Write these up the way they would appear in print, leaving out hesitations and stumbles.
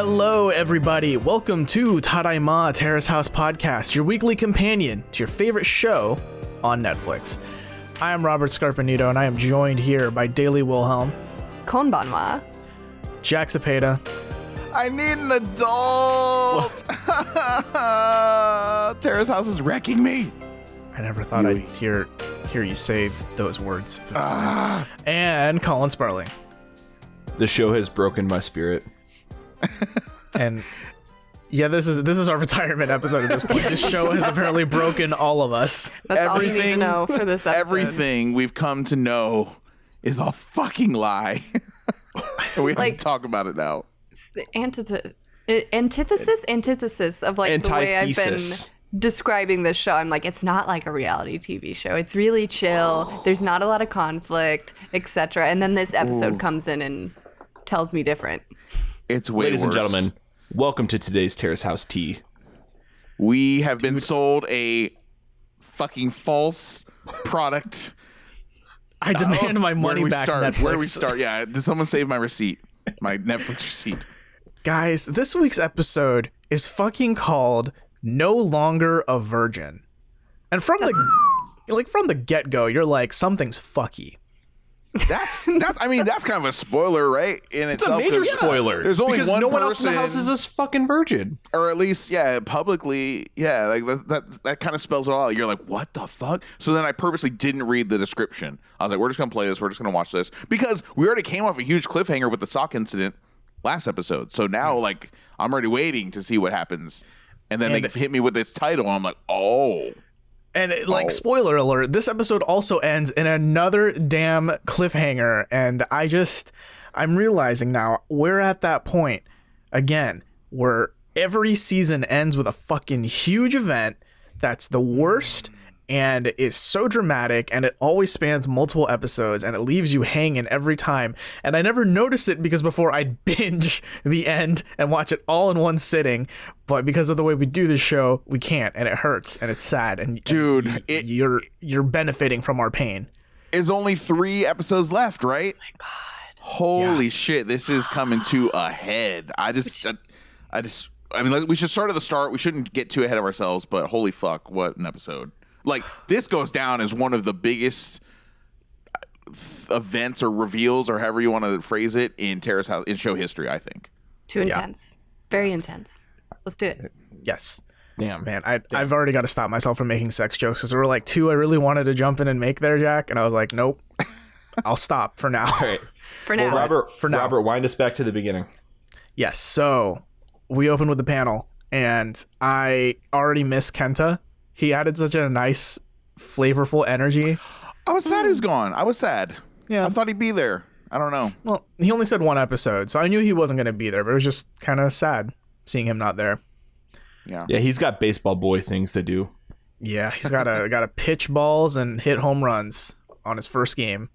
Hello, everybody. Welcome to Tadaima, Terrace House Podcast, your weekly companion to your favorite show on Netflix. I am Robert Scarpanito, and I am joined here by Daily Wilhelm, Konbanwa, Jack Cepeda. I need an adult. Terrace House is wrecking me. I never thought I'd hear you say those words. And Colin Sparling. The show has broken my spirit. And yeah, this is our retirement episode at this point. This show has apparently broken all of us. That's all you need to know for this episode. Everything we've come to know is a fucking lie. And we have to talk about it now. It's the antithesis of like the way I've been describing this show. I'm like, it's not like a reality TV show. It's really chill. There's not a lot of conflict, etc. And then this episode comes in and tells me different. It's way Ladies worse. and gentlemen, welcome to today's Terrace House tea. We have been sold a fucking false product. I demand my money back. Netflix. Where do we start? Yeah, did someone save my receipt? My Netflix receipt. Guys, this week's episode is fucking called No Longer a Virgin. And from the get-go, you're like, something's fucky. That's kind of a spoiler, right? In It's itself, a major spoiler. There's only because one no person one else in the house is this fucking virgin. or at least, publicly, like that kind of spells it all out. You're like, what the fuck? So then I purposely didn't read the description. I was like, we're just gonna play this. We're just gonna watch this because we already came off a huge cliffhanger with the sock incident last episode. So now, like, I'm already waiting to see what happens. And then they hit me with its title. And I'm like, oh. And spoiler alert, this episode also ends in another damn cliffhanger. And I'm realizing now we're at that point again where every season ends with a fucking huge event that's the worst and is so dramatic, and it always spans multiple episodes, and it leaves you hanging every time. And I never noticed it because before I'd binge the end and watch it all in one sitting, but because of the way we do this show, we can't, and it hurts, and it's sad, and dude, you're benefiting from our pain. There's only 3 episodes left, right? Oh my God. Holy shit, this is coming to a head. I mean, we should start at the start. We shouldn't get too ahead of ourselves, but holy fuck, what an episode. Like, this goes down as one of the biggest events or reveals, or however you want to phrase it, in Terrace House, in show history, I think. Too intense. Very intense. Let's do it. Yes. Damn. Man, I've already got to stop myself from making sex jokes, because there were like 2 I really wanted to jump in and make there, Jack, and I was like, nope. I'll stop for now. All right. For now. Well, Robert, wind us back to the beginning. Yes, so we opened with the panel, and I already miss Kenta. He added such a nice, flavorful energy. I was sad he was gone. I was sad. Yeah. I thought he'd be there. I don't know. Well, he only said 1 episode, so I knew he wasn't going to be there, but it was just kind of sad seeing him not there. Yeah. Yeah, he's got baseball boy things to do. Yeah, he's got to pitch balls and hit home runs on his first game.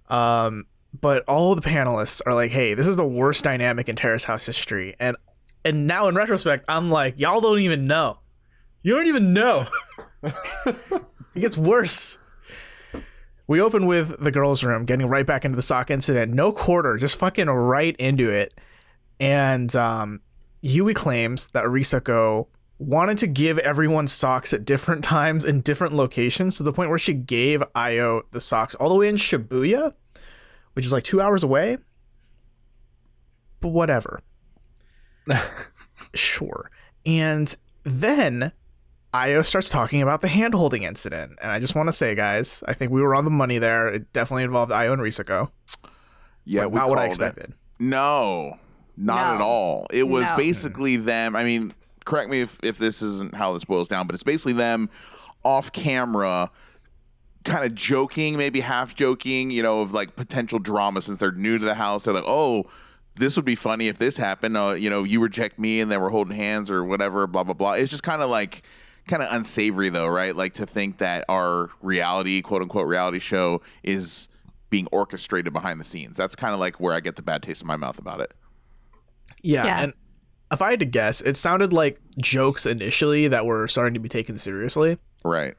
But all of the panelists are like, hey, this is the worst dynamic in Terrace House history. And now in retrospect, I'm like, y'all don't even know. You don't even know. It gets worse. We open with the girls' room, getting right back into the sock incident. No quarter, just fucking right into it. And Yui claims that Arisako wanted to give everyone socks at different times in different locations, to the point where she gave Ayo the socks all the way in Shibuya, which is like 2 hours away. But whatever. Sure. And then Ayo starts talking about the hand-holding incident. And I just want to say, guys, I think we were on the money there. It definitely involved Ayo and Risako. Yeah, but not what I expected. No, not at all. It was basically them. I mean, correct me if this isn't how this boils down, but it's basically them off camera kind of joking, maybe half joking, of like potential drama since they're new to the house. They're like, oh, this would be funny if this happened. You reject me and then we're holding hands or whatever, blah, blah, blah. It's just kind of unsavory though, right? Like to think that our reality, quote unquote, reality show is being orchestrated behind the scenes. That's kind of like where I get the bad taste in my mouth about it. Yeah. And if I had to guess, it sounded like jokes initially that were starting to be taken seriously. Right.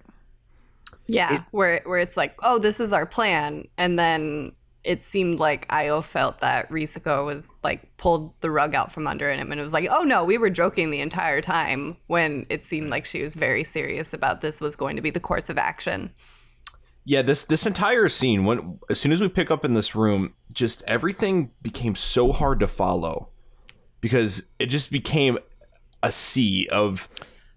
Yeah, where it's like, oh, this is our plan, and then it seemed like Io felt that Risako was like pulled the rug out from under him, and it was like, oh no, we were joking the entire time, when it seemed like she was very serious about this was going to be the course of action. Yeah, this entire scene, as soon as we pick up in this room, just everything became so hard to follow, because it just became a sea of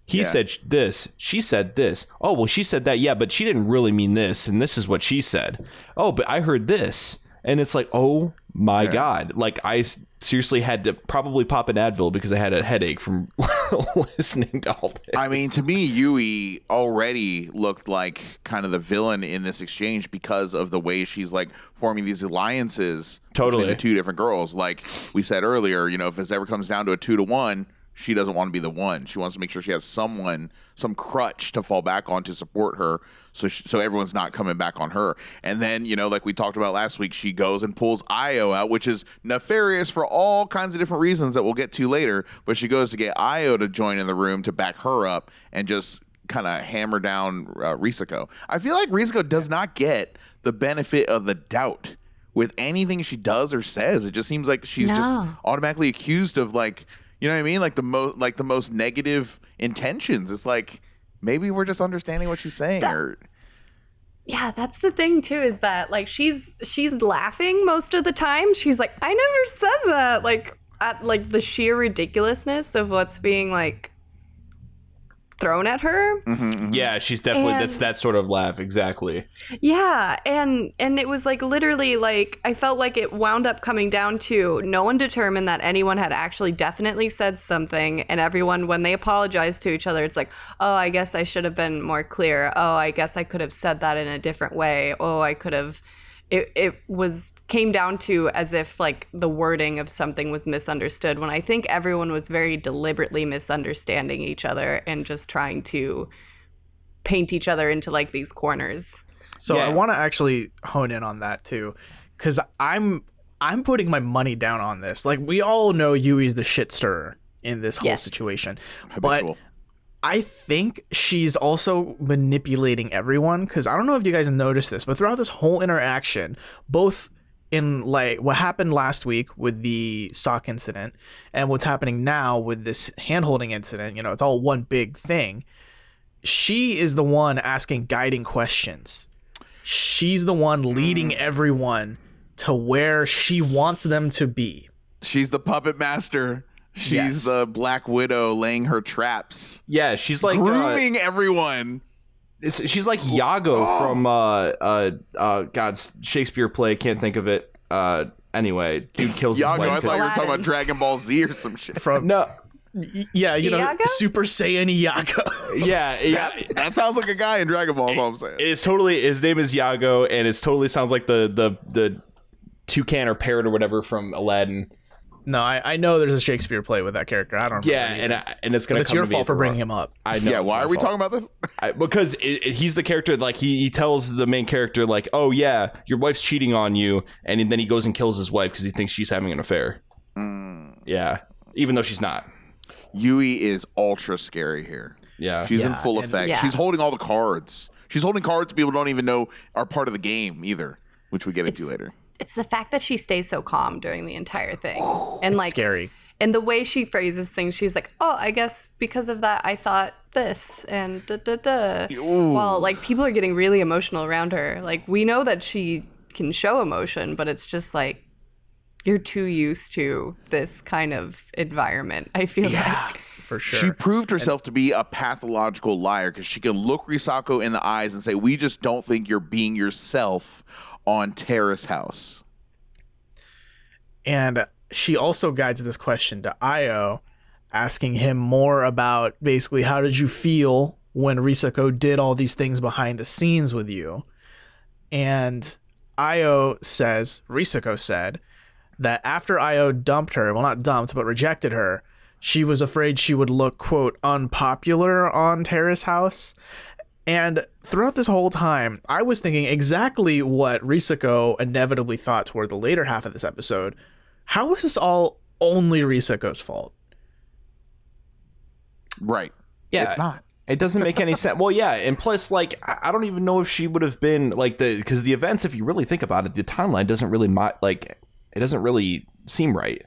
he said this, she said this. Oh, well, she said that, yeah, but she didn't really mean this, and this is what she said. Oh, but I heard this. And it's like, oh my God. Like, I seriously had to probably pop an Advil because I had a headache from listening to all this. I mean, to me, Yui already looked like kind of the villain in this exchange because of the way she's like forming these alliances between the two different girls. Like we said earlier, you know, if this ever comes down to a 2-1, she doesn't want to be the one. She wants to make sure she has someone, some crutch to fall back on to support her, so everyone's not coming back on her. And then, you know, like we talked about last week, she goes and pulls Io out, which is nefarious for all kinds of different reasons that we'll get to later. But she goes to get Io to join in the room to back her up and just kind of hammer down Risako. I feel like Risako does not get the benefit of the doubt with anything she does or says. It just seems like she's just automatically accused of, like, you know what I mean? Like the most negative intentions. It's like, maybe we're just understanding what she's saying. Yeah, that's the thing too, is that like she's laughing most of the time. She's like, I never said that. Like at like the sheer ridiculousness of what's being like thrown at her. Yeah, she's definitely that's that sort of laugh, exactly. Yeah, and it was like literally like I felt like it wound up coming down to no one determined that anyone had actually definitely said something, and everyone, when they apologized to each other, it's like, oh, I guess I should have been more clear. Oh, I guess I could have said that in a different way. Oh, I could have. It came down to as if like the wording of something was misunderstood, when I think everyone was very deliberately misunderstanding each other and just trying to paint each other into like these corners. So I want to actually hone in on that too, because I'm putting my money down on this. Like, we all know Yui's the shit stirrer in this whole situation, Habitual. but I think she's also manipulating everyone, because I don't know if you guys have noticed this, but throughout this whole interaction, both in like what happened last week with the sock incident and what's happening now with this hand-holding incident, you know, it's all one big thing. She is the one asking guiding questions. She's the one leading everyone to where she wants them to be. She's the puppet master. She's the Black Widow laying her traps. Yeah, she's like grooming everyone. She's like Iago from God's Shakespeare play. Can't think of it. Anyway, dude kills Iago. his wife. I thought you were talking about Dragon Ball Z or some shit. Yeah, you know, Iago? Super Saiyan Iago. Yeah. That sounds like a guy in Dragon Ball. Is all I'm saying. It's totally, his name is Iago, and it totally sounds like the toucan or parrot or whatever from Aladdin. No, I know there's a Shakespeare play with that character. I don't remember. Yeah, and it's gonna. But it's your fault for bringing him up. I know. Yeah, why are we talking about this? Because he's the character. Like he tells the main character, like, "Oh yeah, your wife's cheating on you," and then he goes and kills his wife because he thinks she's having an affair. Yeah, even though she's not. Yui is ultra scary here. Yeah, she's in full effect. Yeah. She's holding all the cards. She's holding cards people don't even know are part of the game either, which we get into later. It's the fact that she stays so calm during the entire thing. And like scary. And the way she phrases things, she's like, oh, I guess because of that, I thought this and da-da-da. Well, like, people are getting really emotional around her. Like, we know that she can show emotion, but it's just like, you're too used to this kind of environment, I feel like. For sure. She proved herself to be a pathological liar because she can look Risako in the eyes and say, we just don't think you're being yourself on Terrace House. And she also guides this question to Io, asking him more about basically how did you feel when Risako did all these things behind the scenes with you? And Io says, Risako said, that after Io dumped her, well, not dumped, but rejected her, she was afraid she would look, quote, unpopular on Terrace House. And throughout this whole time, I was thinking exactly what Risako inevitably thought toward the later half of this episode. How is this all only Risako's fault? Right. Yeah. It's not. It doesn't make any sense. Well, yeah, and plus, like, I don't even know if she would have been like because the events, if you really think about it, the timeline doesn't really it doesn't really seem right,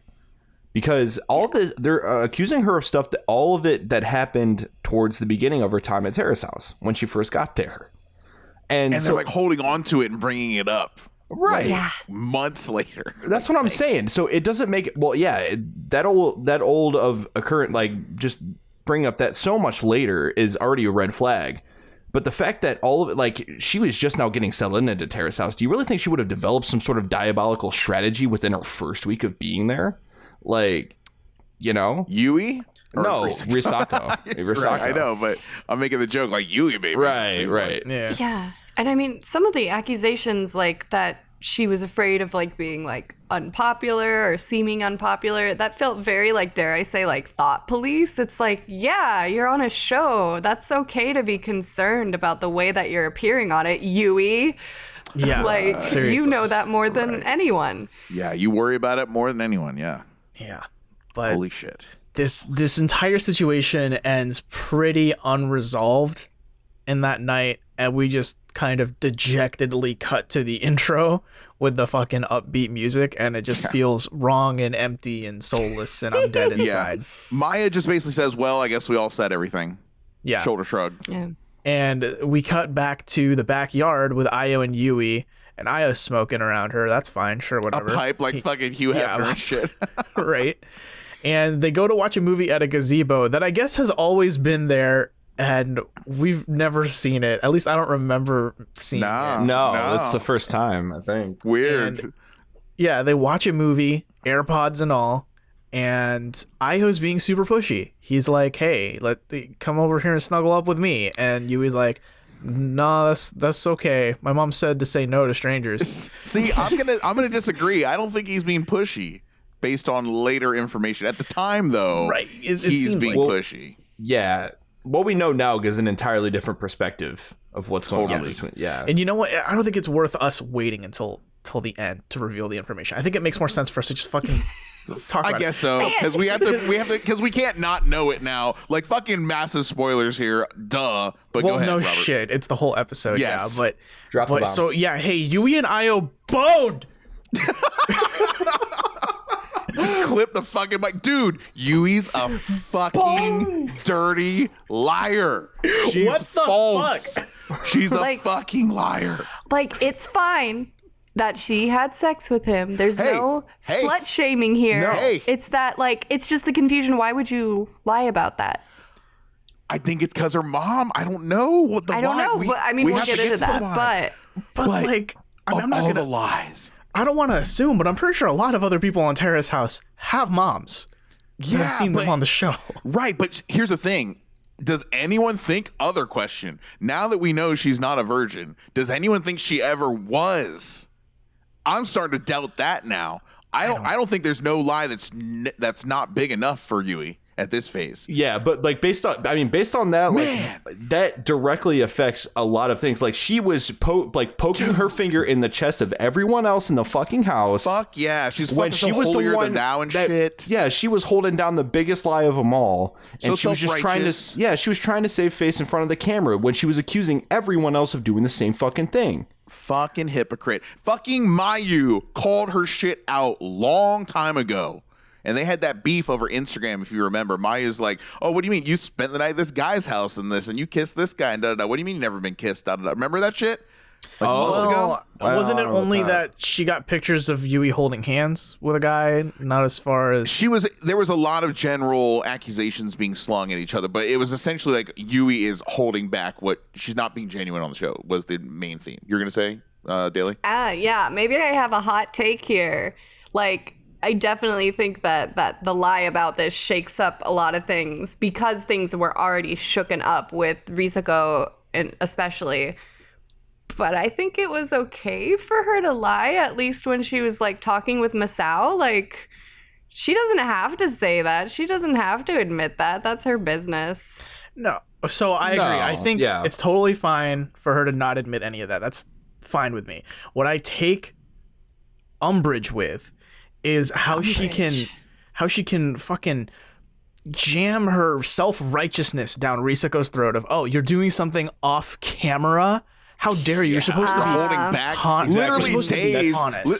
because all this they're accusing her of stuff that all of it that happened towards the beginning of her time at Terrace House when she first got there, and so they're like holding on to it and bringing it up. Right. Yeah. Months later. That's what I'm saying. So it doesn't make it. Well, yeah, that old of a current, like, just bring up that so much later is already a red flag. But the fact that all of it, like, she was just now getting settled into Terrace House, do you really think she would have developed some sort of diabolical strategy within her first week of being there? Like, you know? Yui? No, Risako. Risako. Right, I know, but I'm making the joke like Yui, baby. Right. Yeah. And I mean, some of the accusations, like, that she was afraid of, like, being, like, unpopular or seeming unpopular, that felt very, like, dare I say, like, thought police. It's like, yeah, you're on a show. That's okay to be concerned about the way that you're appearing on it, Yui. Yeah. Like, seriously. you know that more than anyone. Yeah, you worry about it more than anyone, yeah. Yeah. But Holy shit. this entire situation ends pretty unresolved in that night, and we just kind of dejectedly cut to the intro with the fucking upbeat music, and it just feels wrong and empty and soulless, and I'm dead inside. Maya just basically says, well, I guess we all said everything. Yeah. Shoulder shrug. Yeah. And we cut back to the backyard with Io and Yui, and Io's smoking around her. That's fine, sure, whatever. A pipe like fucking Hugh Hefner and shit. Right. And they go to watch a movie at a gazebo that I guess has always been there, and we've never seen it. At least I don't remember seeing it. No, it's the first time, I think. Weird. And, yeah, they watch a movie, AirPods and all, and Io's being super pushy. He's like, "Hey, come over here and snuggle up with me." And Yui's like, "No, that's okay. My mom said to say no to strangers." See, I'm gonna disagree. I don't think he's being pushy based on later information. At the time, though, Right. It he's seems being like- pushy. Yeah. What we know now gives an entirely different perspective of what's going on Yes. between. Yeah. And you know what? I don't think it's worth us waiting until the end to reveal the information. I think it makes more sense for us to just fucking talk about I guess so, because because we can't not know it now. Like fucking massive spoilers here, duh. But Well, go ahead, no Robert. shit. It's the whole episode. Yes. Yeah, but Drop the bomb. so yeah, hey, Yui and Io boned. Just clip the fucking mic, dude. Yui's a fucking dirty liar. She's What the false. She's a Like- fucking liar. Like, it's fine that she had sex with him. There's Hey, no hey. slut shaming here. No. Hey. It's that, like, it's just the confusion. Why would you lie about that? I think it's because her mom. I don't know what the. I don't why. know. But I mean, we'll have get to into to the that. why. But Like, like, I'm not all gonna. the lies. I don't want to assume, but I'm pretty sure a lot of other people on Terrace House have moms. Yeah, I've seen but, them on the show. right. But here's the thing. Does anyone think, other question, now that we know she's not a virgin, does anyone think she ever was? I'm starting to doubt that now. I don't think there's no lie that's not big enough for Yui at this phase. Yeah, but like based on that, Man. like that directly affects a lot of things. Like she was poking her finger in the chest of everyone else in the fucking house. Fuck yeah, she's When fucking she was the holier one than thou and that, shit. yeah, she was holding down the biggest lie of them all, and So she was just trying self-righteous. to, she was trying to save face in front of the camera when she was accusing everyone else of doing the same fucking thing. Fucking hypocrite. Fucking Mayu called her shit out long time ago. And they had that beef over Instagram, if you remember. Maya's like, oh, what do you mean? You spent the night at this guy's house and this, and you kissed this guy and da-da-da. What do you mean you never been kissed? Da-da-da. Remember that shit? Like months ago? Well, wasn't I it don't know only about that she got pictures of Yui holding hands with a guy? Not as far as There was a lot of general accusations being slung at each other, but it was essentially like Yui is holding back what she's not being genuine on the show was the main theme. You're going to say, Daly? Yeah, maybe I have a hot take here. Like, I definitely think that the lie about this shakes up a lot of things because things were already shooken up with Risako, and especially. But I think it was okay for her to lie, at least when she was like talking with Masao. Like, she doesn't have to say that. She doesn't have to admit that. That's her business. no. So I agree. No, I think yeah. it's totally fine for her to not admit any of that. That's fine with me. What I take umbrage with is how she can fucking jam her self-righteousness down Risiko's throat of, oh, you're doing something off camera? How dare you? You're supposed to be holding back. Literally days.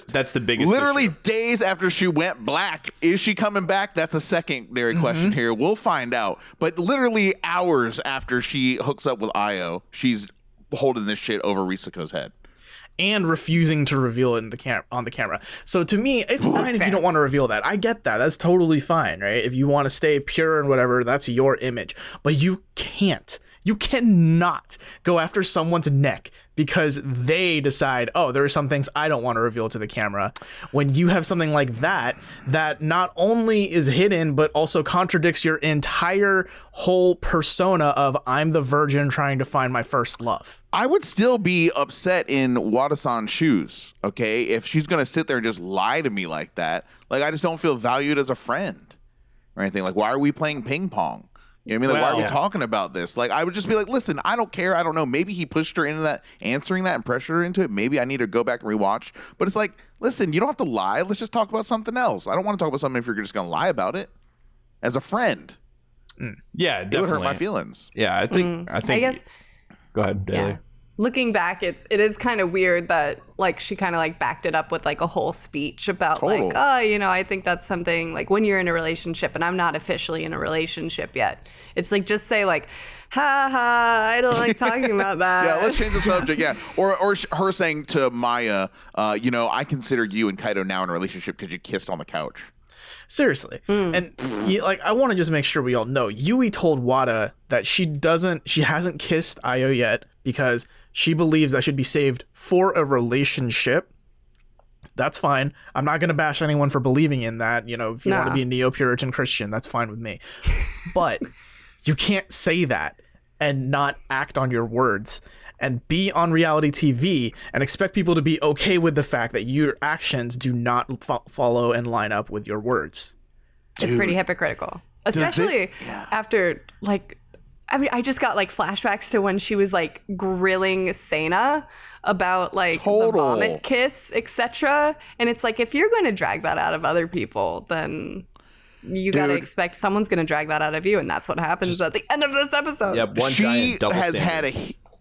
That's the biggest. Literally issue. days after she went black. Is she coming back? That's a secondary question here. We'll find out. But literally hours after she hooks up with Io, she's holding this shit over Risiko's head. And refusing to reveal it on the camera. So to me, it's fine if you don't want to reveal that. I get that. That's totally fine, right? If you want to stay pure and whatever, that's your image. But you can't. You cannot go after someone's neck because they decide, oh, there are some things I don't want to reveal to the camera. When you have something like that not only is hidden, but also contradicts your entire whole persona of I'm the virgin trying to find my first love. I would still be upset in Wada-san's shoes, okay? If she's going to sit there and just lie to me like that, like I just don't feel valued as a friend or anything. Like, why are we playing ping pong? You know what I mean? Like, why are we talking about this? Like, I would just be like, listen, I don't care. I don't know. Maybe he pushed her into that, answering that and pressured her into it. Maybe I need to go back and rewatch. But it's like, listen, you don't have to lie. Let's just talk about something else. I don't want to talk about something if you're just going to lie about it as a friend. Yeah, definitely. It would hurt my feelings. Yeah, I think. I guess. Go ahead, Daly. Yeah. Looking back, it is kind of weird that like she kind of like backed it up with like a whole speech about like, oh, you know, I think that's something like when you're in a relationship and I'm not officially in a relationship yet. It's like just say like, ha ha, I don't like talking about that. Yeah, let's change the subject. Yeah, or her saying to Maya, you know, I consider you and Kaito now in a relationship because you kissed on the couch. Seriously. And like, I want to just make sure we all know Yui told Wada that she hasn't kissed Io yet because she believes that should be saved for a relationship. That's fine. I'm not going to bash anyone for believing in that. You know, if you want to be a neo-Puritan Christian, that's fine with me. But you can't say that and not act on your words and be on reality TV and expect people to be okay with the fact that your actions do not follow and line up with your words. It's pretty hypocritical, especially after like, I mean, I just got like flashbacks to when she was like grilling Sena about like the vomit kiss, etc. And it's like, if you're going to drag that out of other people, then you got to expect someone's going to drag that out of you. And that's what happens at the end of this episode. Yeah,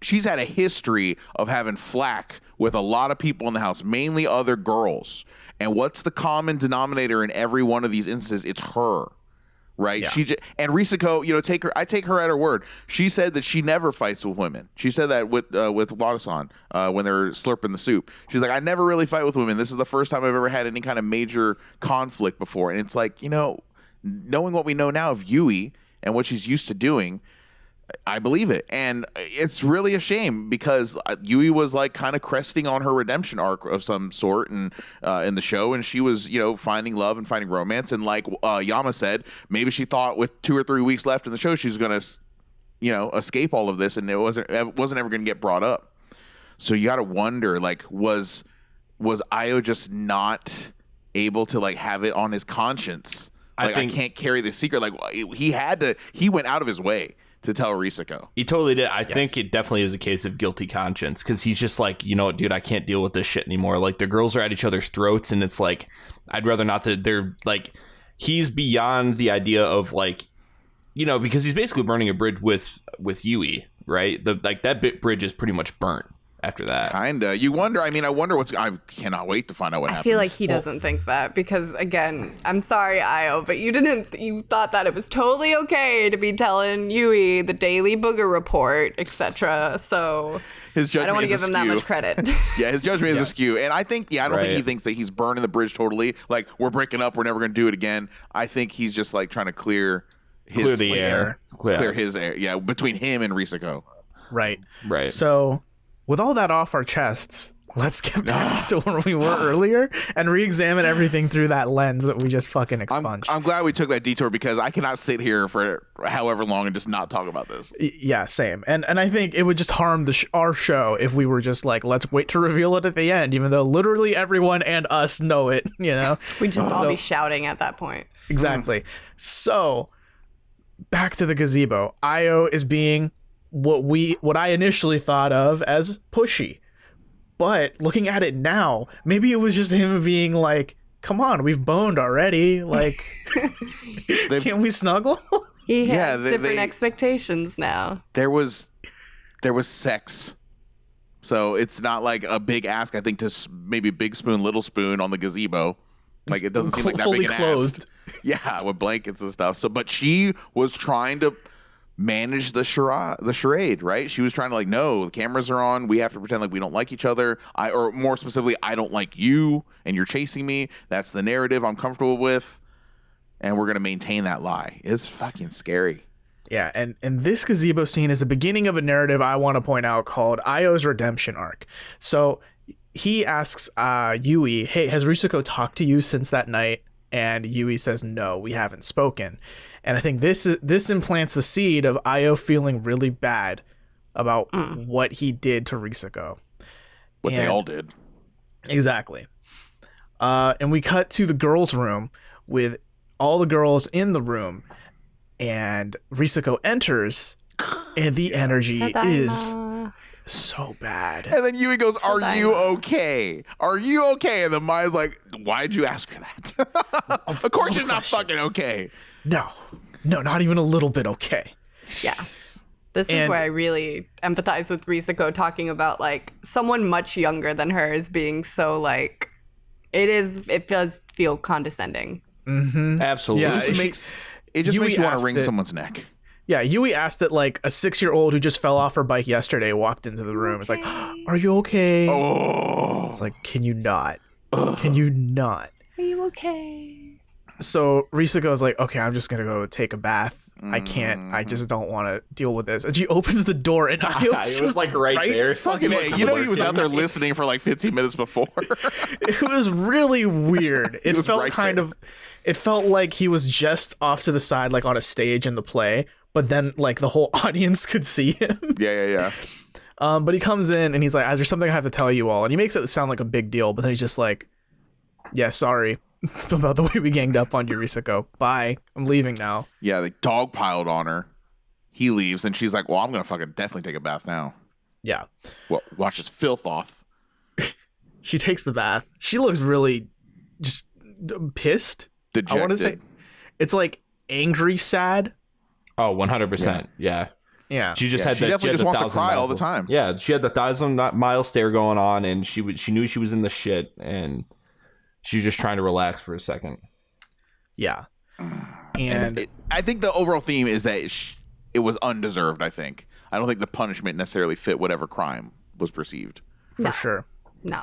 she's had a history of having flack with a lot of people in the house, mainly other girls. And what's the common denominator in every one of these instances? It's her. Right. Yeah. And Risiko, you know, I take her at her word. She said that she never fights with women. She said that with Wada-san when they're slurping the soup. She's like, I never really fight with women. This is the first time I've ever had any kind of major conflict before. And it's like, you know, knowing what we know now of Yui and what she's used to doing, I believe it. And it's really a shame because Yui was like kind of cresting on her redemption arc of some sort and in the show. And she was, you know, finding love and finding romance. And like Yama said, maybe she thought with 2 or 3 weeks left in the show, she's going to, you know, escape all of this. And it wasn't ever going to get brought up. So you got to wonder, like, was Io just not able to like have it on his conscience? Like, I can't carry the secret. Like he went out of his way to tell Risiko. He totally did. I think it definitely is a case of guilty conscience because he's just like, you know what, dude, I can't deal with this shit anymore. Like the girls are at each other's throats and it's like, I'd rather not that they're like, he's beyond the idea of like, you know, because he's basically burning a bridge with Yui, right? That bridge is pretty much burnt after that. Kinda. You wonder, I wonder I cannot wait to find out what happens. I feel like he doesn't think that because again, I'm sorry, Io, but you thought that it was totally okay to be telling Yui the daily booger report, etc. So his judgment I don't want to give him that much credit. Yeah, his judgment is askew. And I think, I don't think he thinks that he's burning the bridge totally. Like, we're breaking up, we're never going to do it again. I think he's just like trying to clear the air. Clear his air. Yeah, between him and Risiko. Right. So with all that off our chests, let's get back to where we were earlier and re-examine everything through that lens that we just fucking expunged. I'm glad we took that detour because I cannot sit here for however long and just not talk about this. Yeah, same. And I think it would just harm our show if we were just like, let's wait to reveal it at the end, even though literally everyone and us know it, you know? We'd just all be shouting at that point. Exactly. So back to the gazebo. Io is being what I initially thought of as pushy. But looking at it now, maybe it was just him being like come on, we've boned already. Like, can't we snuggle? He has different expectations now. There was sex. So it's not like a big ask, I think, to maybe big spoon, little spoon on the gazebo. Like, it doesn't seem like that big an ask. Yeah, with blankets and stuff. So, but she was trying to manage the charade, right? She was trying to, like, no, the cameras are on. We have to pretend like we don't like each other. Or more specifically, I don't like you, and you're chasing me. That's the narrative I'm comfortable with. And we're going to maintain that lie. It's fucking scary. Yeah, and this gazebo scene is the beginning of a narrative I want to point out called Ayo's redemption arc. So he asks Yui, hey, has Risuko talked to you since that night? And Yui says, no, we haven't spoken. And I think this implants the seed of Ayo feeling really bad about what he did to Risuko. They all did. Exactly. And we cut to the girls' room with all the girls in the room. And Risuko enters, and the energy Tadaima. is so bad. And then Yui goes, are you okay? Are you okay? And then Maya's like, why'd you ask her that? Of course she's not fucking okay. No, not even a little bit okay. Yeah. This is where I really empathize with Risuko talking about, like, someone much younger than her is being so, like, it does feel condescending. Mm-hmm. Absolutely. Yeah, it just Yui makes you want to wring asked it- someone's neck. Yeah, Yui asked that, like, a 6-year-old who just fell off her bike yesterday walked into the room. It's like, are you okay? Oh. It's like, can you not? Can you not? Are you okay? So Risuko is like, okay, I'm just going to go take a bath. I can't. I just don't want to deal with this. And she opens the door, and Ayo's it was like right there. Fucking Fucking you know he was out there listening for like 15 minutes before. It was really weird. It was felt right kind there. of, it felt like he was just off to the side, like on a stage in the play, but then like the whole audience could see him. Yeah. But he comes in and he's like, there's something I have to tell you all. And he makes it sound like a big deal, but then he's just like, yeah, sorry about the way we ganged up on you, Risuko. Bye. I'm leaving now. Yeah, they dog piled on her. He leaves, and she's like, well, I'm going to fucking definitely take a bath now. Yeah. Well, wash this filth off. She takes the bath. She looks really just pissed. Dejected. I want to say it's like angry sad. Oh, 100%. Yeah. Yeah. She just Yeah, had she that. definitely just the wants to 1,000 cry all miles the time. Yeah, she had the 1,000-mile stare going on, and she knew she was in the shit, and she was just trying to relax for a second. Yeah. And I think the overall theme is that it was undeserved, I think. I don't think the punishment necessarily fit whatever crime was perceived. for sure. No.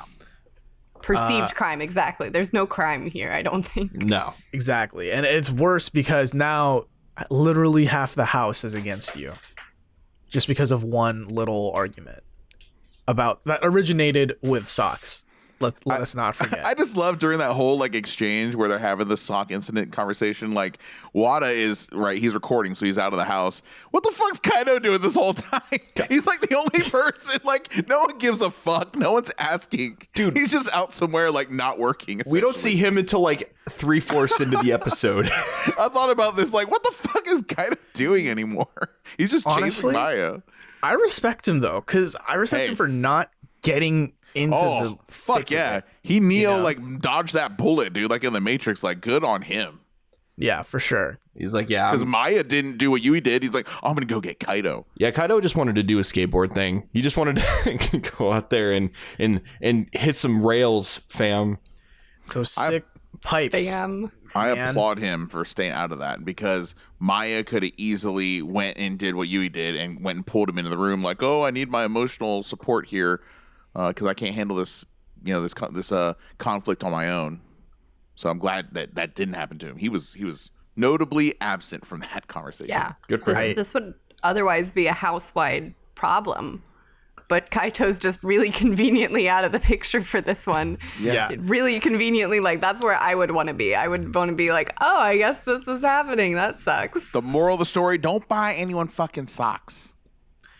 Perceived crime, exactly. There's no crime here, I don't think. No. Exactly. And it's worse because now literally half the house is against you. Just because of one little argument about that originated with socks. Let us not forget. I just love during that whole like exchange where they're having the sock incident conversation. Like Wada is right; he's recording, so he's out of the house. What the fuck's Kaido doing this whole time? He's like the only person. Like no one gives a fuck. No one's asking. Dude. He's just out somewhere like not working. We don't see him until like 3/4 into the episode. I thought about this. Like, what the fuck is Kaido doing anymore? He's just chasing Honestly, Maya. I respect him though, because I respect him for not getting into the fuck thick of yeah! it. He like dodged that bullet, dude. Like in the Matrix. Like good on him. Yeah, for sure. He's like, yeah. Because Maya didn't do what Yui did. He's like, oh, I'm gonna go get Kaido. Yeah, Kaido just wanted to do a skateboard thing. He just wanted to go out there and hit some rails, fam. Those sick pipes. Bam. I Man. applaud him for staying out of that because Maya could have easily went and did what Yui did and went and pulled him into the room like, oh, I need my emotional support here because I can't handle this, this conflict on my own. So I'm glad that didn't happen to him. He was notably absent from that conversation. Yeah. Good for him. This would otherwise be a house-wide problem. But Kaito's just really conveniently out of the picture for this one. Yeah. Really conveniently, like, that's where I would want to be. I would want to be like, oh, I guess this is happening. That sucks. The moral of the story, don't buy anyone fucking socks.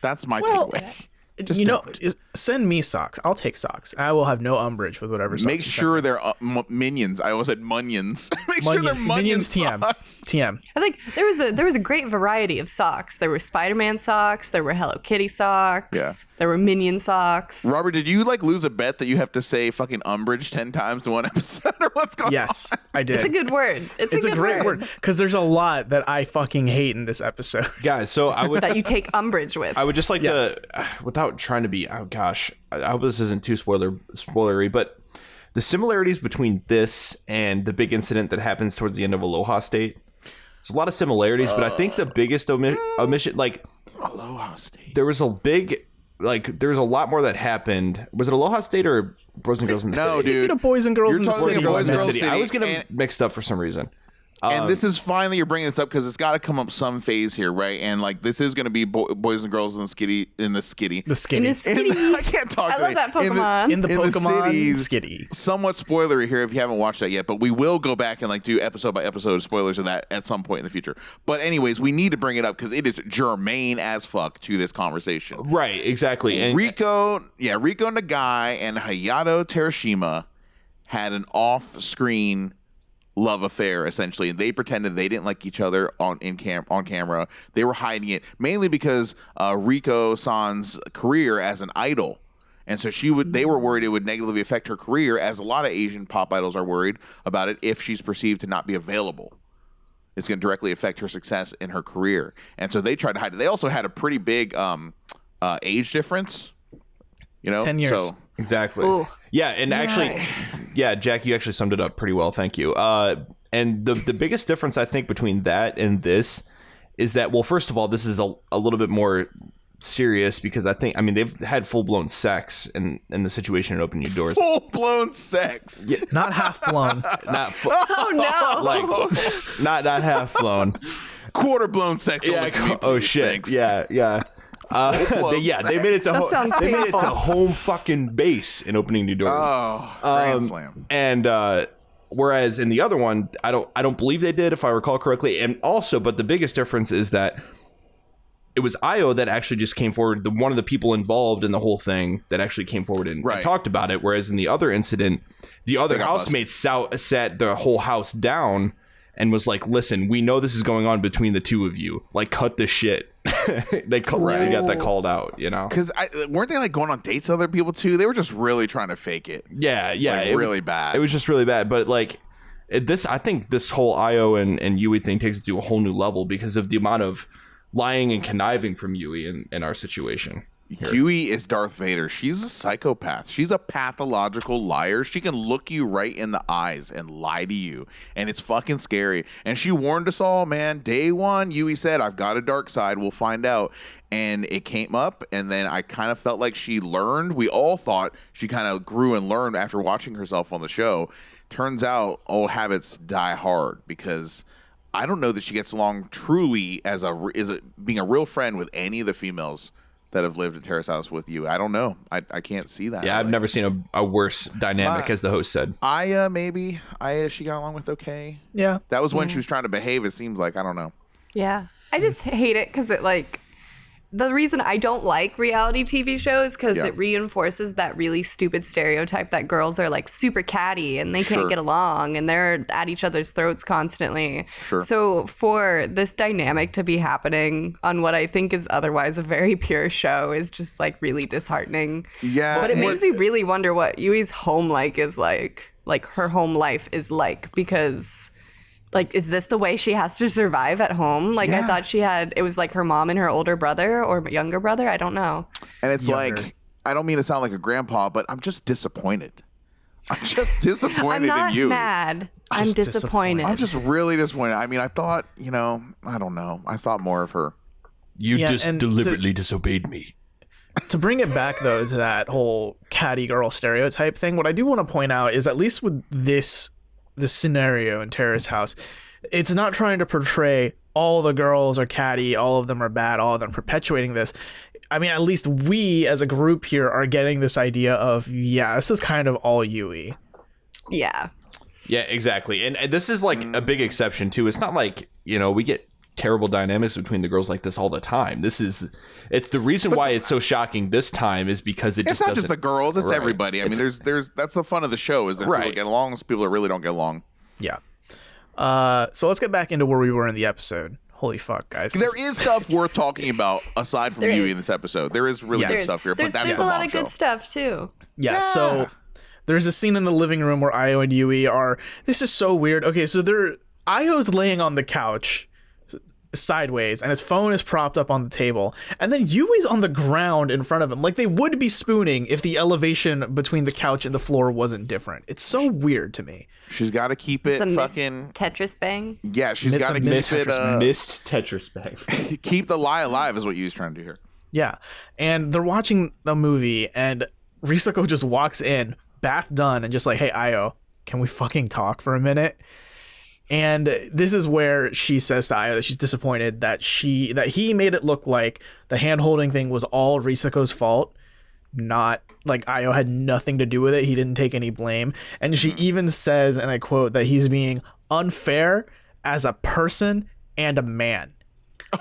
That's my takeaway. Just send me socks. I'll take socks. I will have no umbrage with whatever socks. Make sure they're minions. I almost said munions. Make sure they're minions. socks. TM. I think there was a great variety of socks. There were Spider-Man socks. There were Hello Kitty socks. Yeah. There were Minion socks. Robert, did you lose a bet that you have to say fucking umbrage 10 times in one episode, or what's going on? Yes, I did. It's a good word. It's a great word because there's a lot that I fucking hate in this episode. Guys, so I would that you take umbrage with. I would just like to, without trying to be, oh gosh, I hope this isn't too spoilery, but the similarities between this and the big incident that happens towards the end of Aloha State, there's a lot of similarities, but I think the biggest omission, Aloha State. There was a big, there's a lot more that happened. Was it Aloha State or Boys and Girls in the City? No, dude. Boys and Girls You're in the talking City. Boys and Girls City. City. I was getting mixed up for some reason. And this is finally you're bringing this up because it's got to come up some phase here, right? And this is going to be boys and girls in the skitty. The skitty. I can't talk. I love that Pokemon. In the Pokemon cities, skitty. Somewhat spoilery here if you haven't watched that yet, but we will go back and do episode by episode spoilers of that at some point in the future. But anyways, we need to bring it up because it is germane as fuck to this conversation. Right, exactly. And Riko Nagai and Hayato Terashima had an off-screen love affair, essentially, and they pretended they didn't like each other on camera. They were hiding it mainly because Riko-san's career as an idol, and so they were worried it would negatively affect her career, as a lot of Asian pop idols are worried about it if she's perceived to not be available. It's going to directly affect her success in her career, and so they tried to hide it. They also had a pretty big age difference, 10 years. So, exactly. Ooh. Yeah, and actually, Jack, you actually summed it up pretty well. Thank you. And the biggest difference, I think, between that and this is that, well, first of all, this is a little bit more serious because they've had full-blown sex in the situation at Open Your Doors. Full-blown sex. Yeah, not half-blown. Oh, no. Not half-blown. Quarter-blown sex. Yeah. Oh, shit. Thanks. Yeah. They made it to they made it to home fucking base in Opening New Doors. Oh, Grand Slam. And whereas in the other one, I don't believe they did, if I recall correctly. And also, but the biggest difference is that it was Io that actually just came forward, one of the people involved in the whole thing that actually came forward and talked about it. Whereas in the other incident, the other housemates sat the whole house down and was like, listen, we know this is going on between the two of you. Cut the shit. They got that called out, Because weren't they going on dates with other people too? They were just really trying to fake it. Yeah. Really bad. It was just really bad. But I think this whole Io and Yui thing takes it to a whole new level because of the amount of lying and conniving from Yui in our situation. Yui is Darth Vader. She's a psychopath. She's a pathological liar. She can look you right in the eyes and lie to you. And it's fucking scary. And she warned us all, man. Day one, Yui said, I've got a dark side. We'll find out. And it came up. And then I kind of felt like she learned. We all thought she kind of grew and learned after watching herself on the show. Turns out old habits die hard because I don't know that she gets along truly as being a real friend with any of the females that have lived at Terrace House with you. I don't know. I can't see that. Yeah, I've never seen a worse dynamic, as the host said. Aya, maybe. She got along with okay. Yeah. That was when she was trying to behave, it seems like. I don't know. Yeah. I just hate it because the reason I don't like reality TV shows because it reinforces that really stupid stereotype that girls are super catty and they can't get along and they're at each other's throats constantly. Sure. So for this dynamic to be happening on what I think is otherwise a very pure show is just really disheartening. Yeah. But it makes me really wonder what Yui's home is like her home life is because is this the way she has to survive at home? I thought it was her mom and her older brother or younger brother. I don't know. And it's I don't mean to sound like a grandpa, but I'm just disappointed. I'm just disappointed in you. I'm not mad. I'm disappointed. I'm just really disappointed. I mean, I thought, I don't know. I thought more of her. You just deliberately disobeyed me. To bring it back, though, to that whole catty girl stereotype thing, what I do want to point out is at least with this scenario in Terrace House, it's not trying to portray all the girls are catty, all of them are bad, all of them perpetuating this. I mean, at least we as a group here are getting this idea of, this is kind of all Yui. Yeah. Yeah, exactly. And this is a big exception too. It's not we get terrible dynamics between the girls like this all the time. It's the reason why it's so shocking this time is because it's not just the girls, it's everybody. I mean, there's that's the fun of the show is that people get along, there's people that really don't get along. Yeah. So let's get back into where we were in the episode. Holy fuck, guys. There is stuff worth talking about aside from Yui in this episode. There is really good stuff here, but there's a lot of good stuff too. Yeah, so there's a scene in the living room where Io and Yui are. This is so weird. Okay, so Io's laying on the couch sideways and his phone is propped up on the table, and then Yui's on the ground in front of him, like they would be spooning if the elevation between the couch and the floor wasn't different. It's so weird to me. She's got to keep it fucking Tetris bang. Yeah, she's got to keep it missed Tetris bang. Keep the lie alive is what Yui's trying to do here. Yeah, and they're watching the movie and Risako just walks in, bath done, and just like, hey Io, can we fucking talk for a minute? And this is where she says to Io that she's disappointed that he made it look like the hand-holding thing was all Risako's fault, not like Io had nothing to do with it. He didn't take any blame. And she even says, and I quote, that he's being unfair as a person and a man.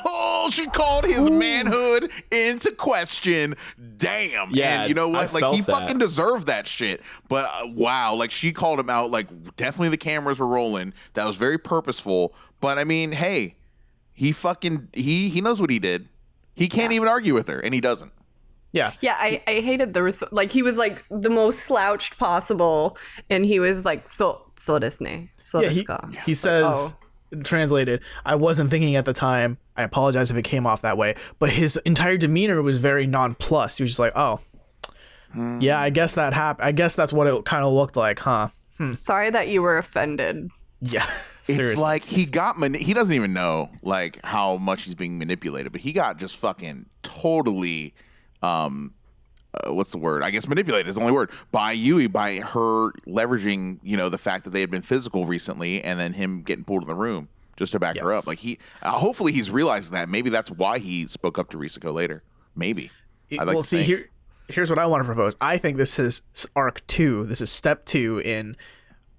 Oh, she called his manhood into question. Damn. Yeah, and you know what? Like, he fucking deserved that shit. But wow, like, she called him out. Like, definitely the cameras were rolling. That was very purposeful. But I mean, hey, he knows what he did. He can't even argue with her, and he doesn't. Yeah. Yeah, I hated like, he was like the most slouched possible, and he was like, so desu ne. So he says, translated, I wasn't thinking at the time. I apologize if it came off that way. But his entire demeanor was very nonplussed. He was just like, oh, yeah, I guess that happened. I guess that's what it kind of looked like, huh? Sorry that you were offended. Yeah. It's like he doesn't even know like how much he's being manipulated, but he got just fucking totally what's the word? I guess manipulated is the only word by Yui, by her leveraging, the fact that they had been physical recently, and then him getting pulled in the room just to back her up. Like hopefully he's realized that. Maybe that's why he spoke up to Risako later. Maybe. Here's what I want to propose. I think this is arc 2. This is step 2 in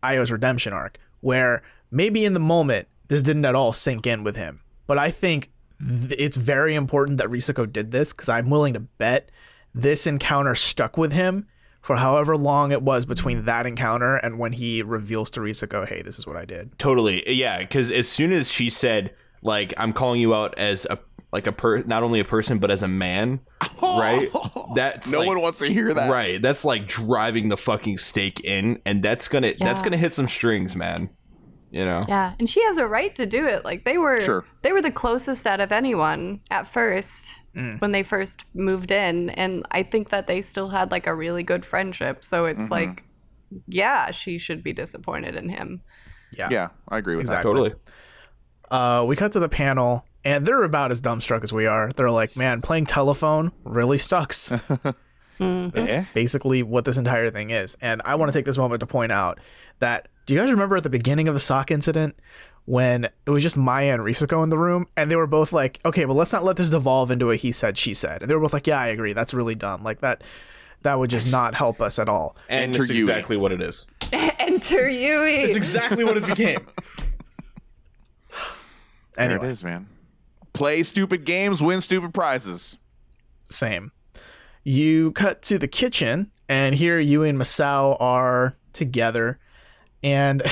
Io's redemption arc, where maybe in the moment this didn't at all sink in with him, but I think it's very important that Risako did this, because I'm willing to bet this encounter stuck with him for however long it was between that encounter and when he reveals to Risako, hey, this is what I did. Totally. Yeah, because as soon as she said, like, I'm calling you out as not only a person, but as a man, right? That's no one wants to hear that. Right. That's like driving the fucking stake in, and that's gonna hit some strings, man. Yeah, and she has a right to do it. Like, they were the closest out of anyone at first when they first moved in, and I think that they still had like a really good friendship. So it's like, yeah, she should be disappointed in him. Yeah, I agree with that. Totally. We cut to the panel, and they're about as dumbstruck as we are. They're like, man, playing telephone really sucks. That's basically what this entire thing is. And I want to take this moment to point out that, do you guys remember at the beginning of the sock incident when it was just Maya and Risako in the room, and they were both like, okay, but let's not let this devolve into a he said, she said. And they were both like, yeah, I agree. That's really dumb. Like, that would just not help us at all. And it's exactly what it is. Enter Yui. It's exactly what it became. Anyway. There it is, man. Play stupid games, win stupid prizes. Same. You cut to the kitchen, and here Yui and Masao are together, and